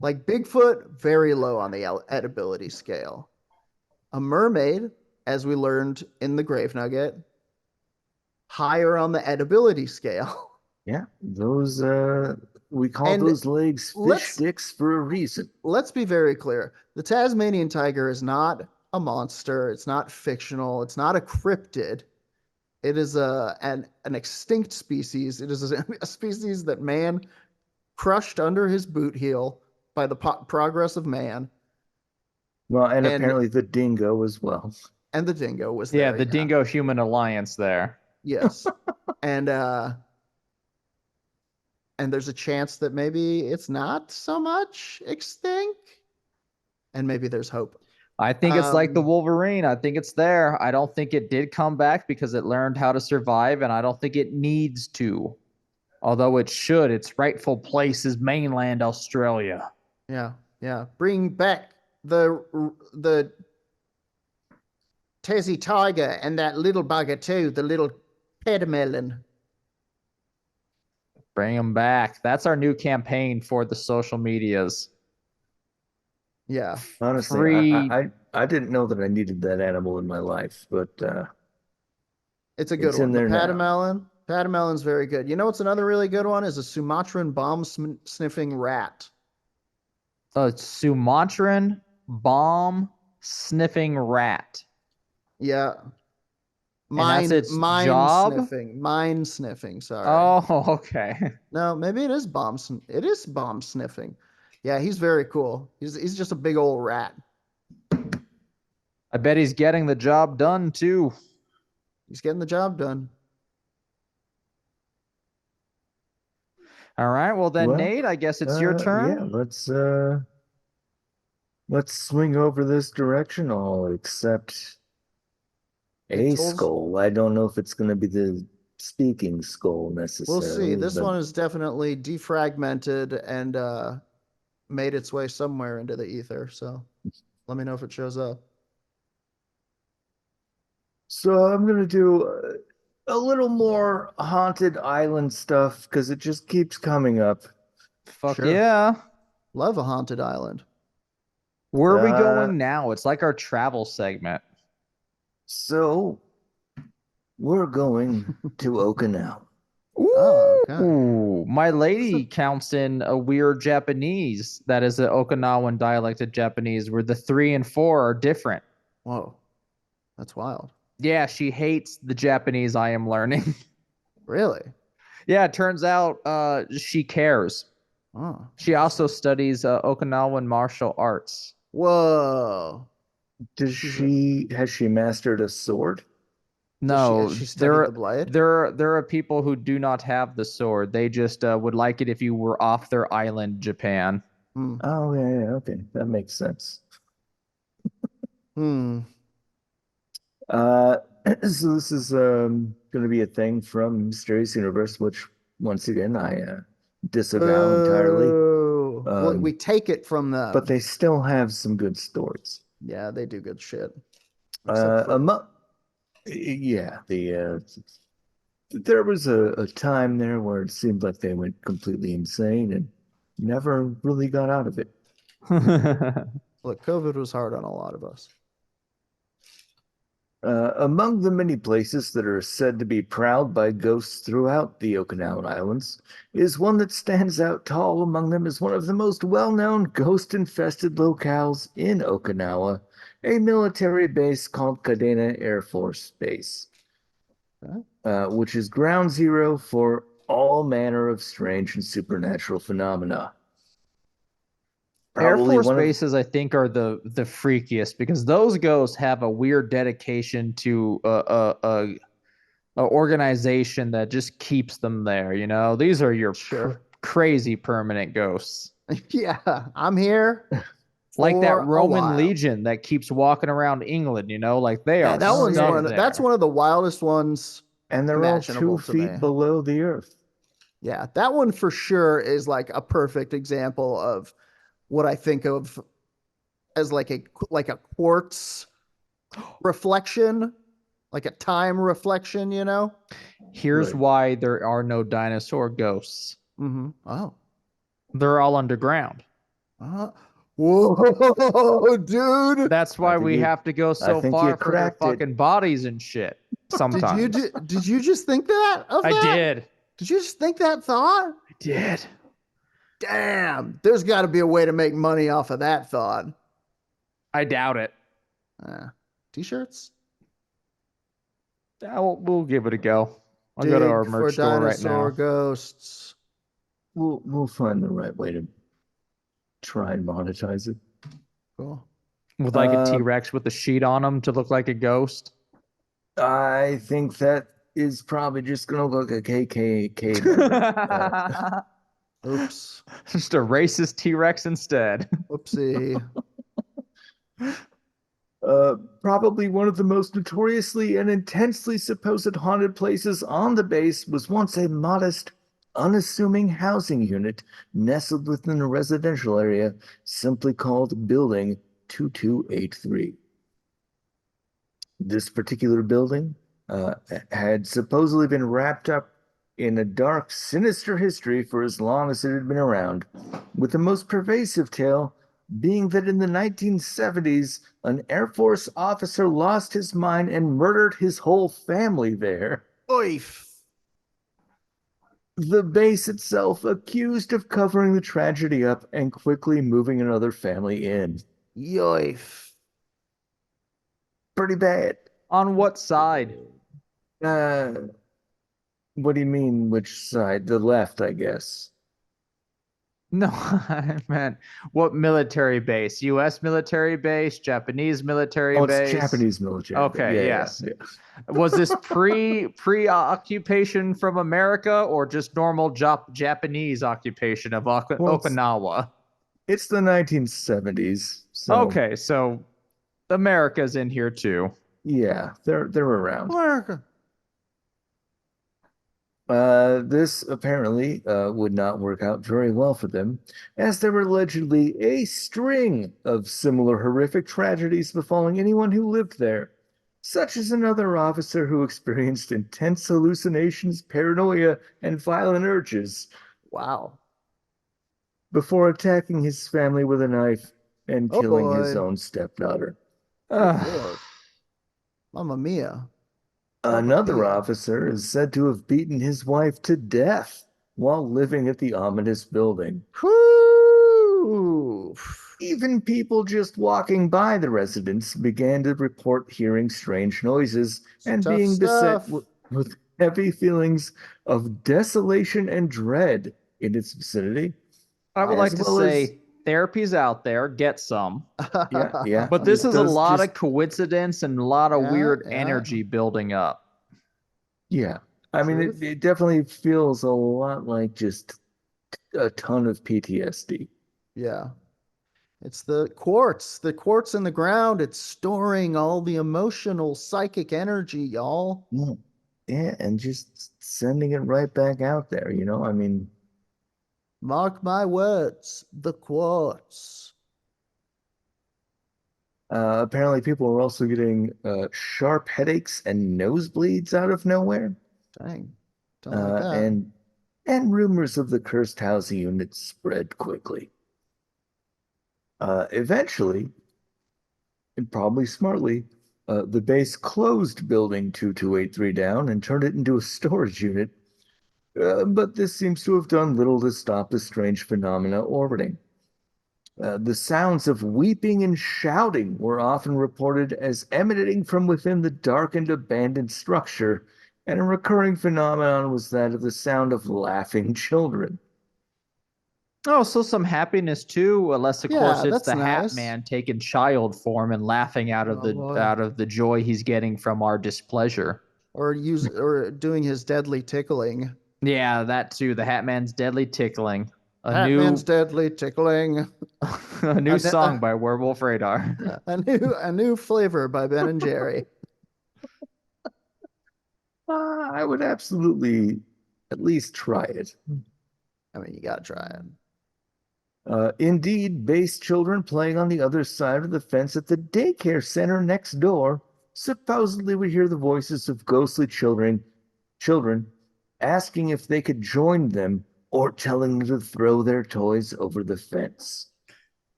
Like Bigfoot, very low on the edibility scale. A mermaid, as we learned in the Grave Nugget, higher on the edibility scale. Yeah, those we call those legs fish sticks for a reason. Let's be very clear. The Tasmanian tiger is not a monster. It's not fictional. It's not a cryptid. It is an extinct species. It is a species that man crushed under his boot heel by the progress of man. Well, and apparently the dingo as well. And the dingo was there. Yeah, the dingo human alliance there. Yes. And there's a chance that maybe it's not so much extinct. And maybe there's hope. I think it's like the Wolverine. I think it's there. I don't think it did come back because it learned how to survive, and I don't think it needs to. Although it should. Its rightful place is mainland Australia. Yeah, yeah. Bring back the Tassie tiger and that little bugger too, the little petamelon. Bring them back. That's our new campaign for the social medias. Yeah. Honestly, I didn't know that I needed that animal in my life, but it's a good one. The patamelon. Patamelon's very good. You know what's another really good one is a Sumatran bomb sniffing rat. A Sumatran bomb sniffing rat. Yeah. Mine job? Sniffing. Mine sniffing, sorry. Oh, okay. No, maybe it is bomb sniffing. Yeah, he's very cool. He's just a big old rat. I bet he's getting the job done too. He's getting the job done. All right, well then, Nate, I guess it's your turn. Yeah, let's swing over this direction. All except a skull. I don't know if it's going to be the speaking skull necessarily. We'll see. This one is definitely defragmented and made its way somewhere into the ether. So let me know if it shows up. So I'm going to do a little more haunted island stuff because it just keeps coming up. Fuck yeah. Love a haunted island. Where are we Uh, going now? It's like our travel segment. So we're going to Okinawa. Oh, okay. Ooh, my lady counts in a weird Japanese that is an Okinawan dialect of Japanese where the 3 and 4 are different. Whoa, that's wild. Yeah, she hates the Japanese I am learning. Really? Yeah, it turns out she cares. Oh. She also studies Okinawan martial arts. Whoa. Has she mastered a sword? No, She studied the blade? there are people who do not have the sword. They just would like it if you were off their island, Japan. Hmm. Oh yeah, okay, that makes sense. Hmm. Uh, so this is going to be a thing from Mysterious Universe, which once again I disavow entirely. Well, we take it from them. But they still have some good stories. Yeah, they do good shit. Except for Among, yeah, there was a time there where it seemed like they went completely insane and never really got out of it. look, COVID was hard on a lot of us. Among the many places that are said to be prowled by ghosts throughout the Okinawan Islands is one that stands out tall among them as one of the most well-known ghost-infested locales in Okinawa, a military base called Kadena Air Force Base, which is ground zero for all manner of strange and supernatural phenomena. Air Probably Force one of bases, I think, are the freakiest because those ghosts have a weird dedication to a organization that just keeps them there. You know, these are your Sure. crazy permanent ghosts, Yeah, I'm here like that for a Roman while. Legion that keeps walking around England. You know, like they Yeah, are that one's stuck one of the, there. that's one of the wildest ones and they're all imaginable 2 to feet me. below the earth. Yeah, that one for sure is like a perfect example of what I think of as like a quartz reflection, like a time reflection, you know? Here's Right. why there are no dinosaur ghosts. Mm-hmm. Oh. They're all underground. Whoa, dude. That's why we you- have to go I so think you far for their cracked it. fucking bodies and shit. Sometimes Did you just think that of I that? did. Did you just think that thought? I did. Damn. There's got to be a way to make money off of that thought. I doubt it. T-shirts? We'll give it a go. I'll Dig go to our for merch store right dinosaur now. ghosts. We'll find the right way to try and monetize it. Cool. With like a T-Rex with a sheet on him to look like a ghost. I think that is probably just gonna look a KKK member. Oops. Just a racist T-Rex instead. Oopsie. Probably one of the most notoriously and intensely supposed haunted places on the base was once a modest, unassuming housing unit nestled within a residential area simply called Building 2283. This particular building had supposedly been wrapped up in a dark, sinister history for as long as it had been around, with the most pervasive tale being that in the 1970s, an Air Force officer lost his mind and murdered his whole family there. Oif. The base itself accused of covering the tragedy up and quickly moving another family in. Yoif. Pretty bad. On what side? What do you mean, which side? The left, I guess. No, I meant what military base? U.S. military base? Japanese military Oh, base? it's Japanese military. Okay, Yeah, yes. yeah. Was this pre-occupation from America or just normal Japanese occupation of Okinawa? It's the 1970s. So Okay, so America's in here too. yeah, they're around. America. This apparently would not work out very well for them, as there were allegedly a string of similar horrific tragedies befalling anyone who lived there, such as another officer who experienced intense hallucinations, paranoia, and violent urges Wow. before attacking his family with a knife and Oh, killing his boy. own stepdaughter. Good Lord. Mamma mia. Mamma Another mia. officer is said to have beaten his wife to death while living at the ominous building. Whew. Even people just walking by the residence began to report hearing strange noises and Tough being beset stuff. with heavy feelings of desolation and dread in its vicinity. I would As like to well as- say therapy's out there, get some. Yeah. But this is a does lot just- of coincidence and a lot of Yeah, weird yeah. energy building up. Yeah. I mean, Truth. it definitely feels a lot like just a ton of PTSD. Yeah. It's the quartz in the ground. It's storing all the emotional, psychic energy, y'all. Yeah, and just sending it right back out there, I mean, Mark my words, the quartz. apparently people are also getting sharp headaches and nosebleeds out of nowhere. Dang. Don't like that. And rumors of the cursed housing unit spread quickly. Eventually, and probably smartly, the base closed building 2283 down and turned it into a storage unit. But this seems to have done little to stop the strange phenomena orbiting. The sounds of weeping and shouting were often reported as emanating from within the darkened, abandoned structure, and a recurring phenomenon was that of the sound of laughing children. Oh, so some happiness too, unless of Yeah, course it's that's the Hat nice. Man taking child form and laughing out of Oh, boy. the joy he's getting from our displeasure. Or doing his deadly tickling. Yeah, that too. The Hat Man's deadly tickling. Hatman's deadly tickling. A new ne- song by Werewolf Radar. A new flavor by Ben and Jerry. I would absolutely at least try it. I mean, you gotta try it. Indeed, base children playing on the other side of the fence at the daycare center next door supposedly would hear the voices of ghostly children asking if they could join them or telling them to throw their toys over the fence.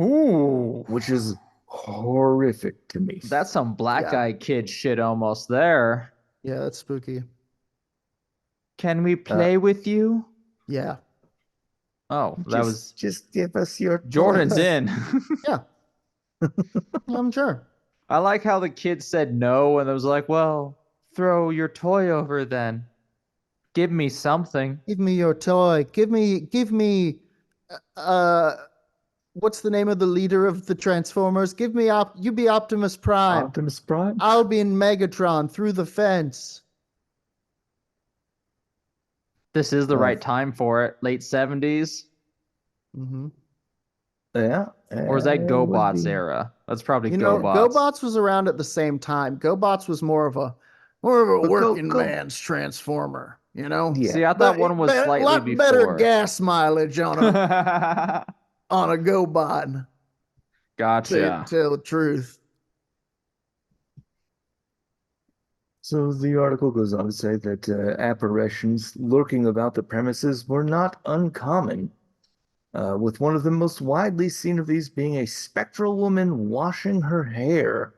Ooh. Which is horrific to me. That's some black Yeah. eye kid shit almost there. Yeah, that's spooky. Can we play with you? Yeah. Oh, that was just give us your Jordan's toys. in. Yeah. I'm sure. I like how the kid said no and it was like, well, throw your toy over then. Give me something. Give me your toy. Give me what's the name of the leader of the Transformers? You be Optimus Prime. Optimus Prime? I'll be in Megatron through the fence. This is the right time for it. Late 70s. Mm-hmm. Yeah. Or is that it would GoBots be. era? That's probably You know, GoBots. GoBots was around at the same time. GoBots was more of a working man's Transformer, you know? Yeah. See, I thought one was slightly lot before. better gas mileage on a on a GoBot. Gotcha. Tell the truth. So the article goes on to say that apparitions lurking about the premises were not uncommon, with one of the most widely seen of these being a spectral woman washing her hair,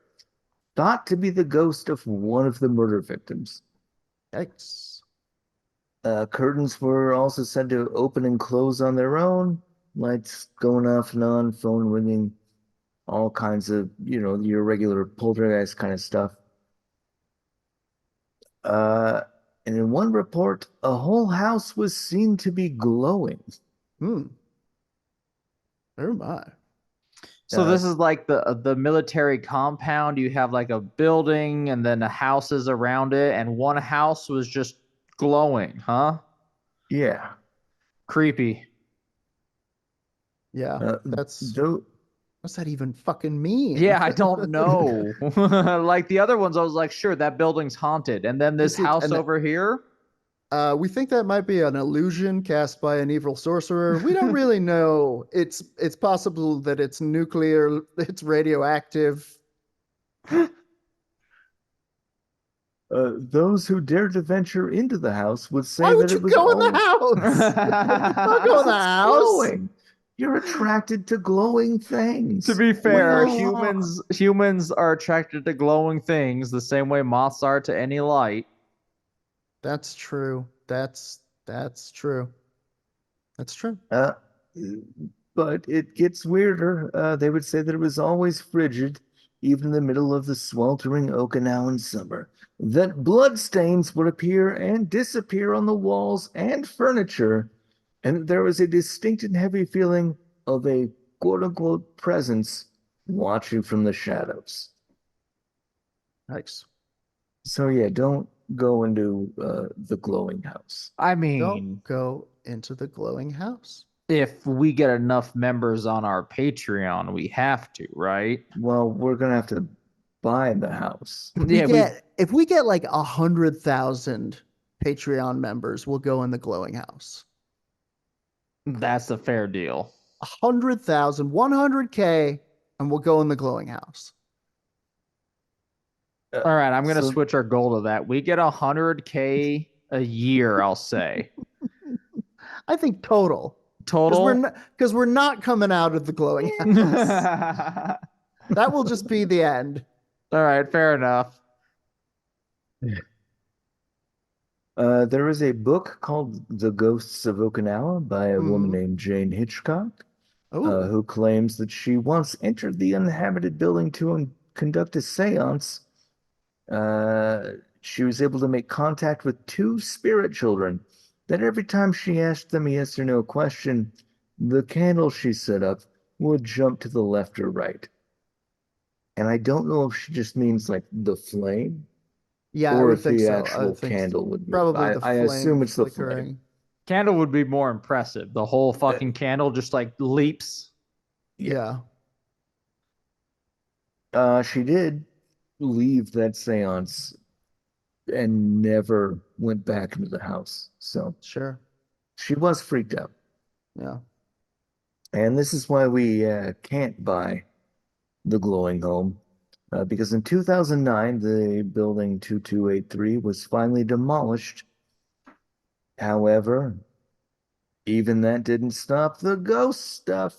thought to be the ghost of one of the murder victims. Yikes. Curtains were also said to open and close on their own, lights going off and on, phone ringing, all kinds of, your regular poltergeist kind of stuff. And in one report, a whole house was seen to be glowing. Oh my. So this is like the military compound. You have like a building and then the houses around it, and one house was just glowing, huh? Yeah. Creepy. Yeah. What's that even fucking mean? Yeah, I don't know. Like the other ones, I was like, sure, that building's haunted. And then this house over here? We think that might be an illusion cast by an evil sorcerer. We don't really know. It's possible that it's nuclear, it's radioactive. Those who dared to venture into the house would say Why would that you it was go in the house? Don't go in the house. glowing. You're attracted to glowing things. To be We fair, all are. humans are attracted to glowing things the same way moths are to any light. That's true. That's true. That's true. Uh, but it gets weirder. They would say that it was always frigid, even in the middle of the sweltering Okinawan summer. That bloodstains would appear and disappear on the walls and furniture, and there was a distinct and heavy feeling of a quote unquote presence watching from the shadows. Nice. So, yeah, don't go into the glowing house. I mean, Don't go into the glowing house. if we get enough members on our Patreon, we have to, right? Well, we're going to have to buy the house. If we get like 100,000 Patreon members, we'll go in the glowing house. That's a fair deal. 100,000, 100K, and we'll go in the glowing house. All right, I'm gonna So- switch our goal to that. We get 100K a year, I'll say. I think total. Total. Because we're not coming out of the glowing house. That will just be the end. All right, fair enough. There is a book called The Ghosts of Okinawa by a woman named Jane Hitchcock, who claims that she once entered the uninhabited building to conduct a seance. She was able to make contact with two spirit children. That every time she asked them a yes or no question, the candle she set up would jump to the left or right. And I don't know if she just means like the flame, Yeah, I or would if think the so. I actual would think candle would move. probably the I flame assume it's the flickering. flame. Candle would be more impressive. The whole fucking candle just like leaps. Yeah. She did leave that seance and never went back into the house. So Sure. she was freaked out. Yeah. And this is why we can't buy the glowing home. Because in 2009, the building 2283 was finally demolished. However, even that didn't stop the ghost stuff.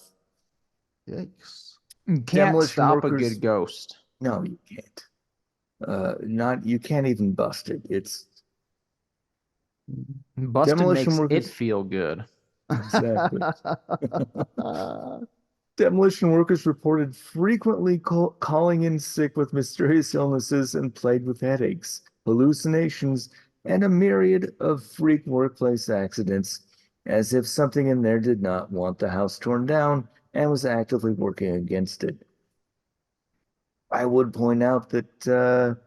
Yikes. You can't Demolition stop a workers- good ghost. No, you can't. You can't even bust it. It's Busted Demolition makes workers- it feel good. exactly. Demolition workers reported frequently calling in sick with mysterious illnesses and plagued with headaches, hallucinations, and a myriad of freak workplace accidents, as if something in there did not want the house torn down and was actively working against it. I would point out that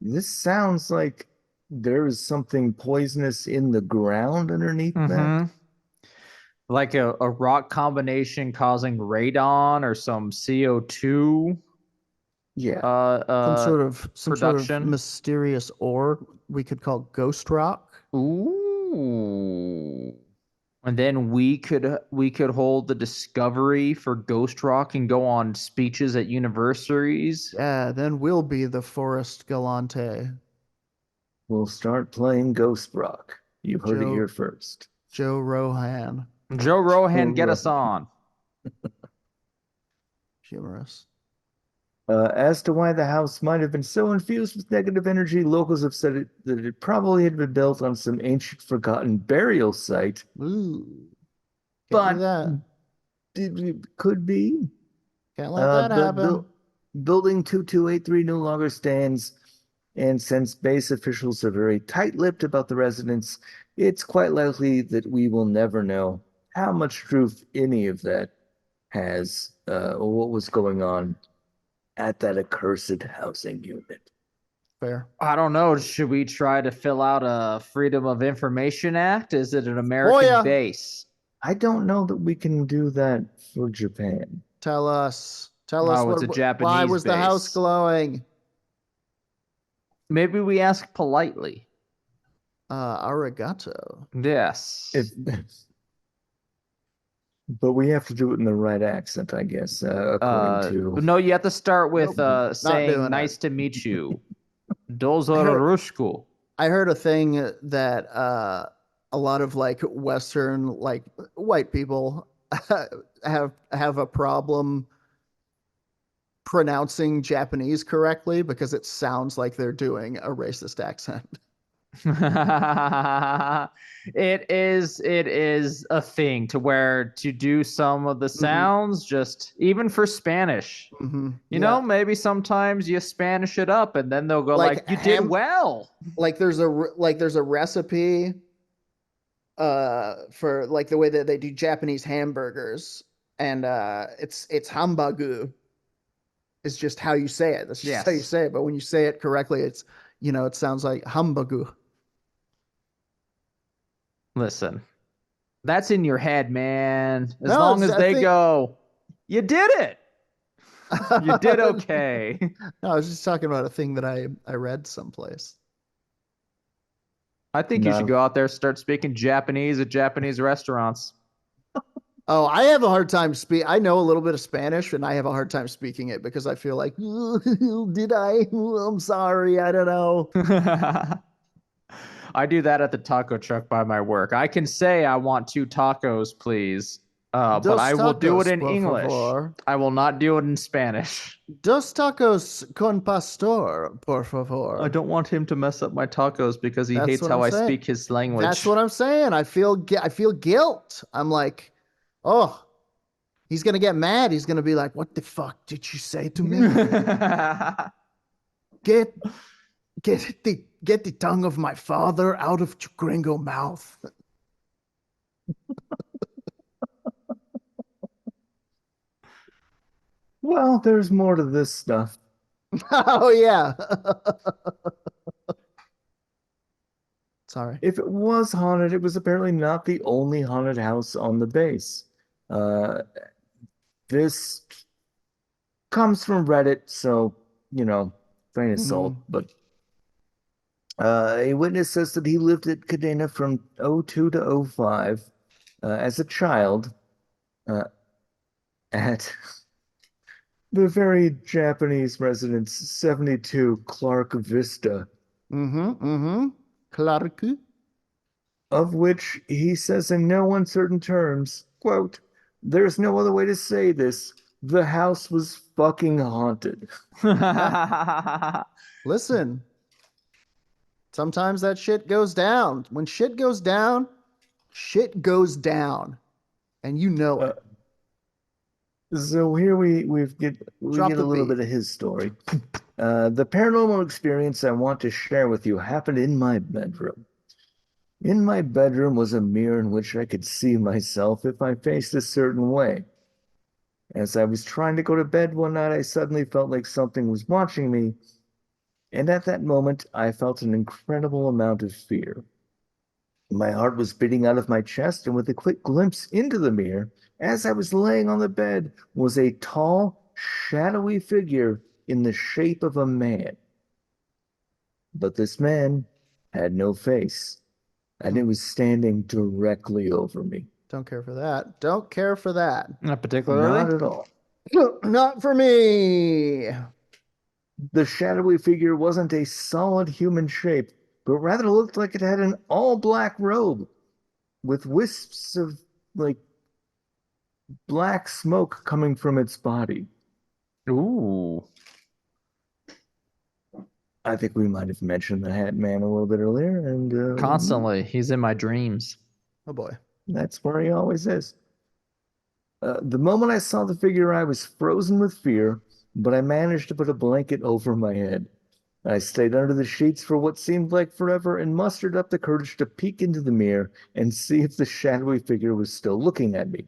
this sounds like there is something poisonous in the ground underneath that. Mhm. Like a rock combination causing radon or some CO2 Yeah. some sort of production. mysterious ore we could call ghost rock. Ooh. And then we could hold the discovery for Ghost Rock and go on speeches at universities. Yeah, then we'll be the Forest Galante. We'll start playing Ghost Rock. You heard it Joe- here first. Joe Rohan. Joe Rohan, get Rohan. us on. Humorous. As to why the house might have been so infused with negative energy, locals have said that it probably had been built on some ancient forgotten burial site. Ooh. Can't But do that. it could be. Can't let that happen. Building 2283 no longer stands, and since base officials are very tight-lipped about the residents, it's quite likely that we will never know how much truth any of that has, or what was going on at that accursed housing unit. Fair. I don't know. Should we try to fill out a Freedom of Information Act? Is it an American yeah. base? I don't know that we can do that for Japan. Tell us. Tell Oh, us it's a why Japanese was the house base. glowing? Maybe we ask politely. Arigato. Yes. But we have to do it in the right accent, I guess, according to. No, you have to start with doing saying it. "Nice to meet you." Dozorushku. I heard a thing that a lot of like Western like white people have a problem pronouncing Japanese correctly because it sounds like they're doing a racist accent. It is a thing to where to do some of the sounds just even for Spanish. Mm-hmm. You know, maybe sometimes you Spanish it up and then they'll go like you did well. Like there's a recipe for like the way that they do Japanese hamburgers, and it's hambagu is just how you say it. That's just how you say it. But when you say it correctly, it's it sounds like hambagu. Listen, that's in your head, man. As No, long as I they think- go, you did it. You did okay. No, I was just talking about a thing that I read someplace. I think you should go out there, start speaking Japanese at Japanese restaurants. Oh, I have a hard time I know a little bit of Spanish, and I have a hard time speaking it because I feel like, did I? I'm sorry, I don't know. I do that at the taco truck by my work. I can say I want 2 tacos, please, but Dos I will do it tacos, in por English. favor. I will not do it in Spanish. Dos tacos con pastor, por favor. I don't want him to mess up my tacos because he hates how I speak his language. That's what I'm saying. I feel guilt. I'm like, oh, he's gonna get mad. He's gonna be like, "What the fuck did you say to me? Get the tongue of my father out of your gringo mouth." Well, there's more to this stuff. Oh yeah. Sorry. If it was haunted, it was apparently not the only haunted house on the base. This comes from Reddit, so, grain of salt. But a witness says that he lived at Cadena from 02 to 05 as a child at the very Japanese residence 72 Clark Vista. Clark. Of which he says in no uncertain terms, quote, "There's no other way to say this. The house was fucking haunted." Listen, sometimes that shit goes down. When shit goes down, and you know it. So here we get a little bit of his story. The paranormal experience I want to share with you happened in my bedroom. In my bedroom was a mirror in which I could see myself if I faced a certain way. As I was trying to go to bed one night, I suddenly felt like something was watching me, and at that moment, I felt an incredible amount of fear. My heart was beating out of my chest, and with a quick glimpse into the mirror, as I was laying on the bed, was a tall, shadowy figure in the shape of a man. But this man had no face, and it was standing directly over me. Don't care for that. Don't care for that. Not particularly. Not at all. Not for me. The shadowy figure wasn't a solid human shape, but rather looked like it had an all-black robe with wisps of, black smoke coming from its body. Ooh. I think we might have mentioned the Hat Man a little bit earlier, and Constantly. He's in my dreams. Oh boy. That's where he always is. The moment I saw the figure, I was frozen with fear, but I managed to put a blanket over my head. I stayed under the sheets for what seemed like forever and mustered up the courage to peek into the mirror and see if the shadowy figure was still looking at me.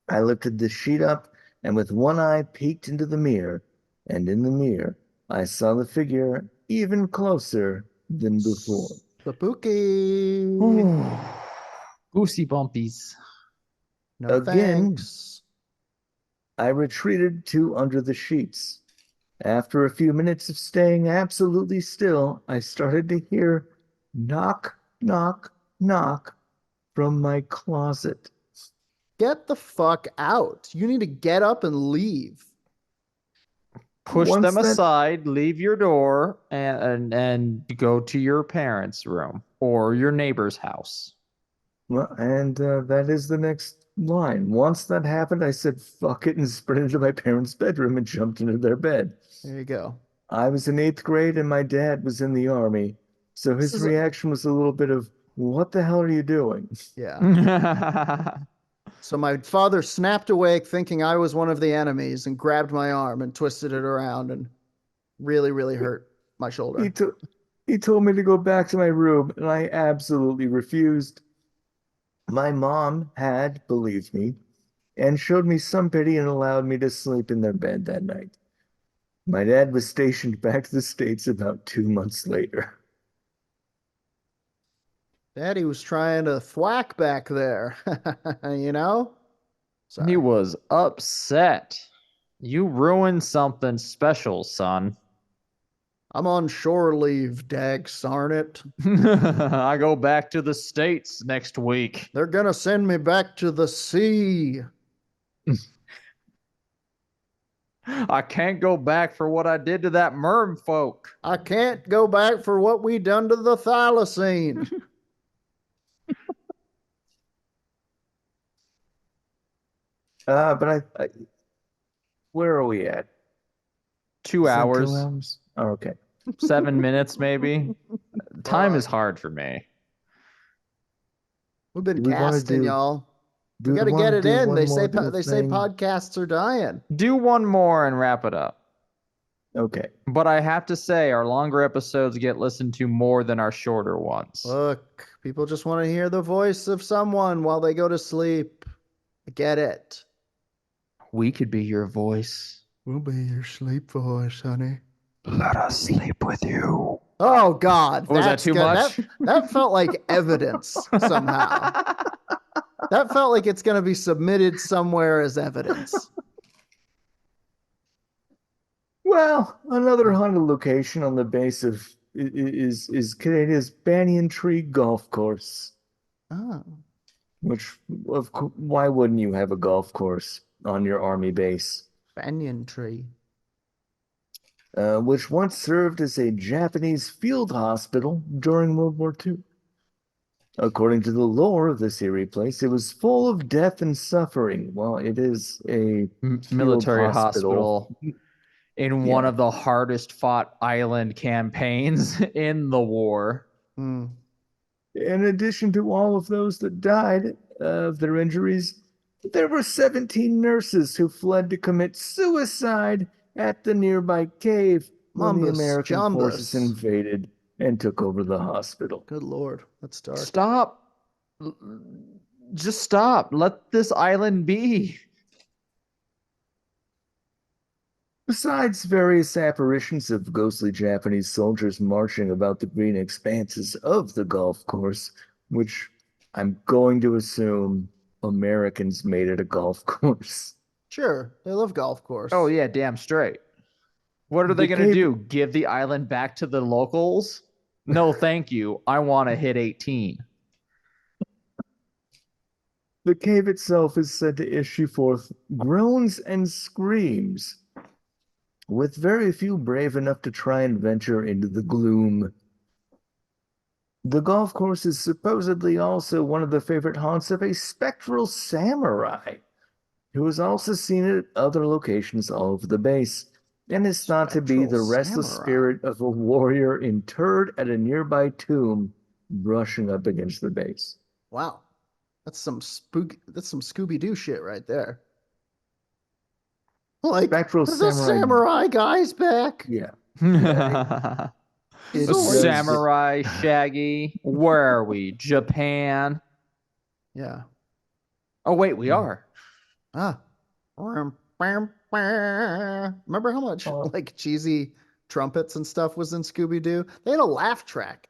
I lifted the sheet up and with one eye peeked into the mirror, and in the mirror I saw the figure even closer than before. Spooky. Goosey bumpies. No Again, thanks. I retreated to under the sheets. After a few minutes of staying absolutely still, I started to hear knock, knock, knock from my closet. Get the fuck out. You need to get up and leave. Push them aside, leave your door, and go to your parents' room or your neighbor's house. Well, and that is the next line. Once that happened, I said, fuck it, and sprinted into my parents' bedroom and jumped into their bed. There you go. I was in 8th grade and my dad was in the army. So This his is a- reaction was a little bit of, what the hell are you doing? Yeah. So my father snapped awake thinking I was one of the enemies and grabbed my arm and twisted it around and really, really hurt my He, shoulder. to- he told me to go back to my room, and I absolutely refused. My mom had believed me and showed me some pity and allowed me to sleep in their bed that night. My dad was stationed back to the States about 2 months later. Daddy was trying to thwack back there, you know? Sorry. He was upset. You ruined something special, son. I'm on shore leave, dag sarn it. I go back to the States next week. They're gonna send me back to the sea. I can't go back for what I did to that merm folk. I can't go back for what we done to the thylacine. But where are we at? 2 Is that hours, 2 hours? Oh, okay. 7 minutes, maybe. Time is hard for me. We've been Do we wanna casting, do- y'all. Do We we got to wanna get it do in. one They more say little they say thing? podcasts are dying. Do one more and wrap it up. Okay. But I have to say, our longer episodes get listened to more than our shorter ones. Look, people just want to hear the voice of someone while they go to sleep. I get it. We could be your voice. We'll be your sleep voice, honey. Let us sleep with you. Oh God, Was that that's too good. much? That felt like evidence somehow. That felt like it's going to be submitted somewhere as evidence. Well, another haunted location on the base of is Canada's Banyan Tree Golf Course. Oh, Which, why wouldn't you have a golf course on your army base? banyan tree. Which once served as a Japanese field hospital during World War II. According to the lore of this eerie place, it was full of death and suffering. Well, it is a Military field hospital in one Yeah. of the hardest fought island campaigns in the war. Hmm. In addition to all of those that died of their injuries, there were 17 nurses who fled to commit suicide at the nearby cave when the Mambus, American forces jambus. invaded and took over the hospital. Good Lord, that's dark. Stop. Just stop. Let this island be. Besides various apparitions of ghostly Japanese soldiers marching about the green expanses of the golf course, which I'm going to assume Americans made it a golf course. Sure, they love golf course. Oh, yeah, damn straight. What are The they going to cave- do? Give the island back to the locals? No, thank you. I want to hit 18. The cave itself is said to issue forth groans and screams, with very few brave enough to try and venture into the gloom. The golf course is supposedly also one of the favorite haunts of a spectral samurai, who is also seen at other locations all over the base, and is thought to be the Spectral restless samurai. spirit of a warrior interred at a nearby tomb, brushing up against the base. Wow, that's some Scooby-Doo shit right there. Like, Spectral the samurai. samurai guy's back. Yeah. It does- Samurai Shaggy. Where are we? Japan. Yeah. Oh, wait, we are. Ah. Remember how much Oh. like cheesy trumpets and stuff was in Scooby-Doo? They had a laugh track.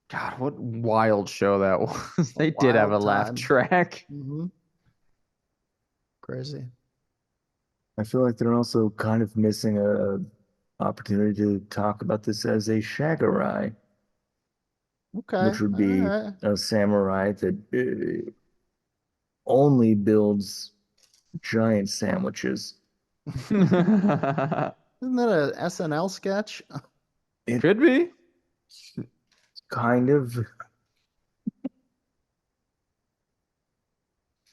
God, what wild show that was. They did have a wild laugh time. track. Mm-hmm. Crazy. I feel like they're also kind of missing a opportunity to talk about this as a shagarai, Okay. which would be all right. a samurai that only builds giant sandwiches. Isn't that a SNL sketch? Could be. Kind of.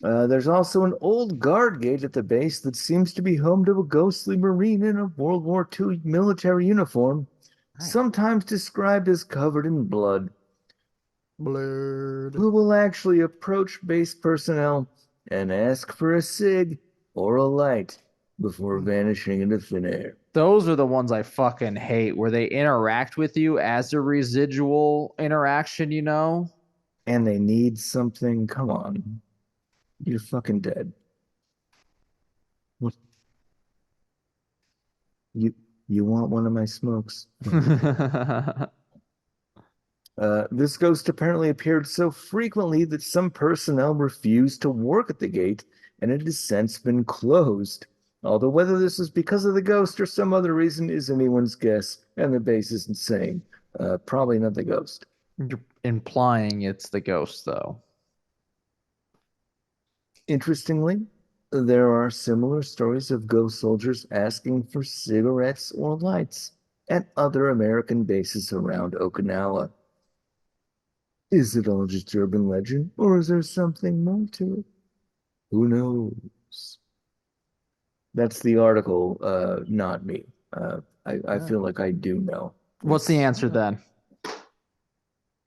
There's also an old guard gate at the base that seems to be home to a ghostly Marine in a World War II military uniform, Nice. sometimes described as covered in blood, Blurred. who will actually approach base personnel and ask for a cig or a light before vanishing into thin air. Those are the ones I fucking hate, where they interact with you as a residual interaction, you know? And they need something. Come on. You're fucking dead. What? You want one of my smokes? This ghost apparently appeared so frequently that some personnel refused to work at the gate, and it has since been closed. Although whether this is because of the ghost or some other reason is anyone's guess, and the base isn't saying. Probably not the ghost. You're implying it's the ghost, though. Interestingly, there are similar stories of ghost soldiers asking for cigarettes or lights at other American bases around Okinawa. Is it all just urban legend, or is there something more to it? Who knows? That's the article, not me. I feel like I do know. What's the answer then?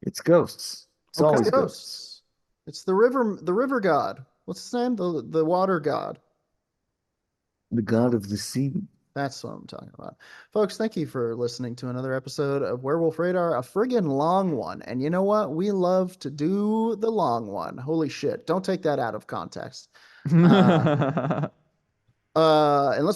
It's ghosts. It's Okay. always ghosts. Ghosts. It's the river god. What's his name? The water god. The god of the sea. That's what I'm talking about. Folks, thank you for listening to another episode of Werewolf Radar, a friggin' long one. And you know what? We love to do the long one. Holy shit. Don't take that out of context. Unless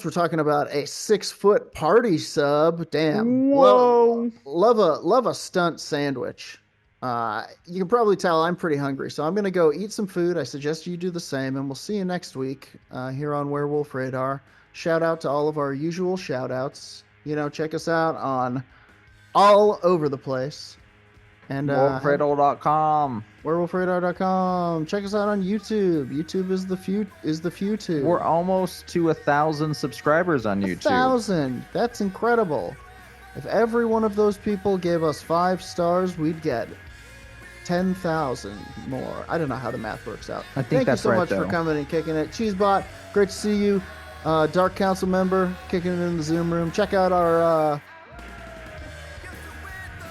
we're talking about a 6-foot party sub. Damn. Whoa. Love a stunt sandwich. You can probably tell I'm pretty hungry, so I'm going to go eat some food. I suggest you do the same, and we'll see you next week here on Werewolf Radar. Shout out to all of our usual shout outs. You know, check us out on all over the place. And WolfRadar.com. werewolfradar.com. Check us out on YouTube. YouTube is the few. We're almost to 1,000 subscribers on YouTube. 1,000. That's incredible. If every one of those people gave us 5 stars, we'd get 10,000 more. I don't know how the math works out. I think Thank that's you so right, much for though. coming and kicking it. Cheesebot, great to see you. Dark Council member, kicking it in the Zoom room. Check out our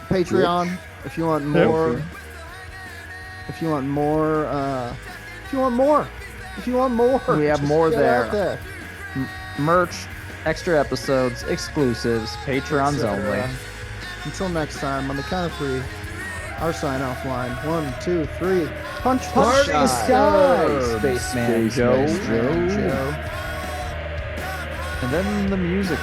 Patreon if you want more. If you want more. We have just more get out there. Merch, extra episodes, exclusives, Patrons etc. only. Until next time, on the count of 3, our sign off line. 1, 2, 3. Punch the Party sky. sky, Spaceman Joe. Joe. And then the music.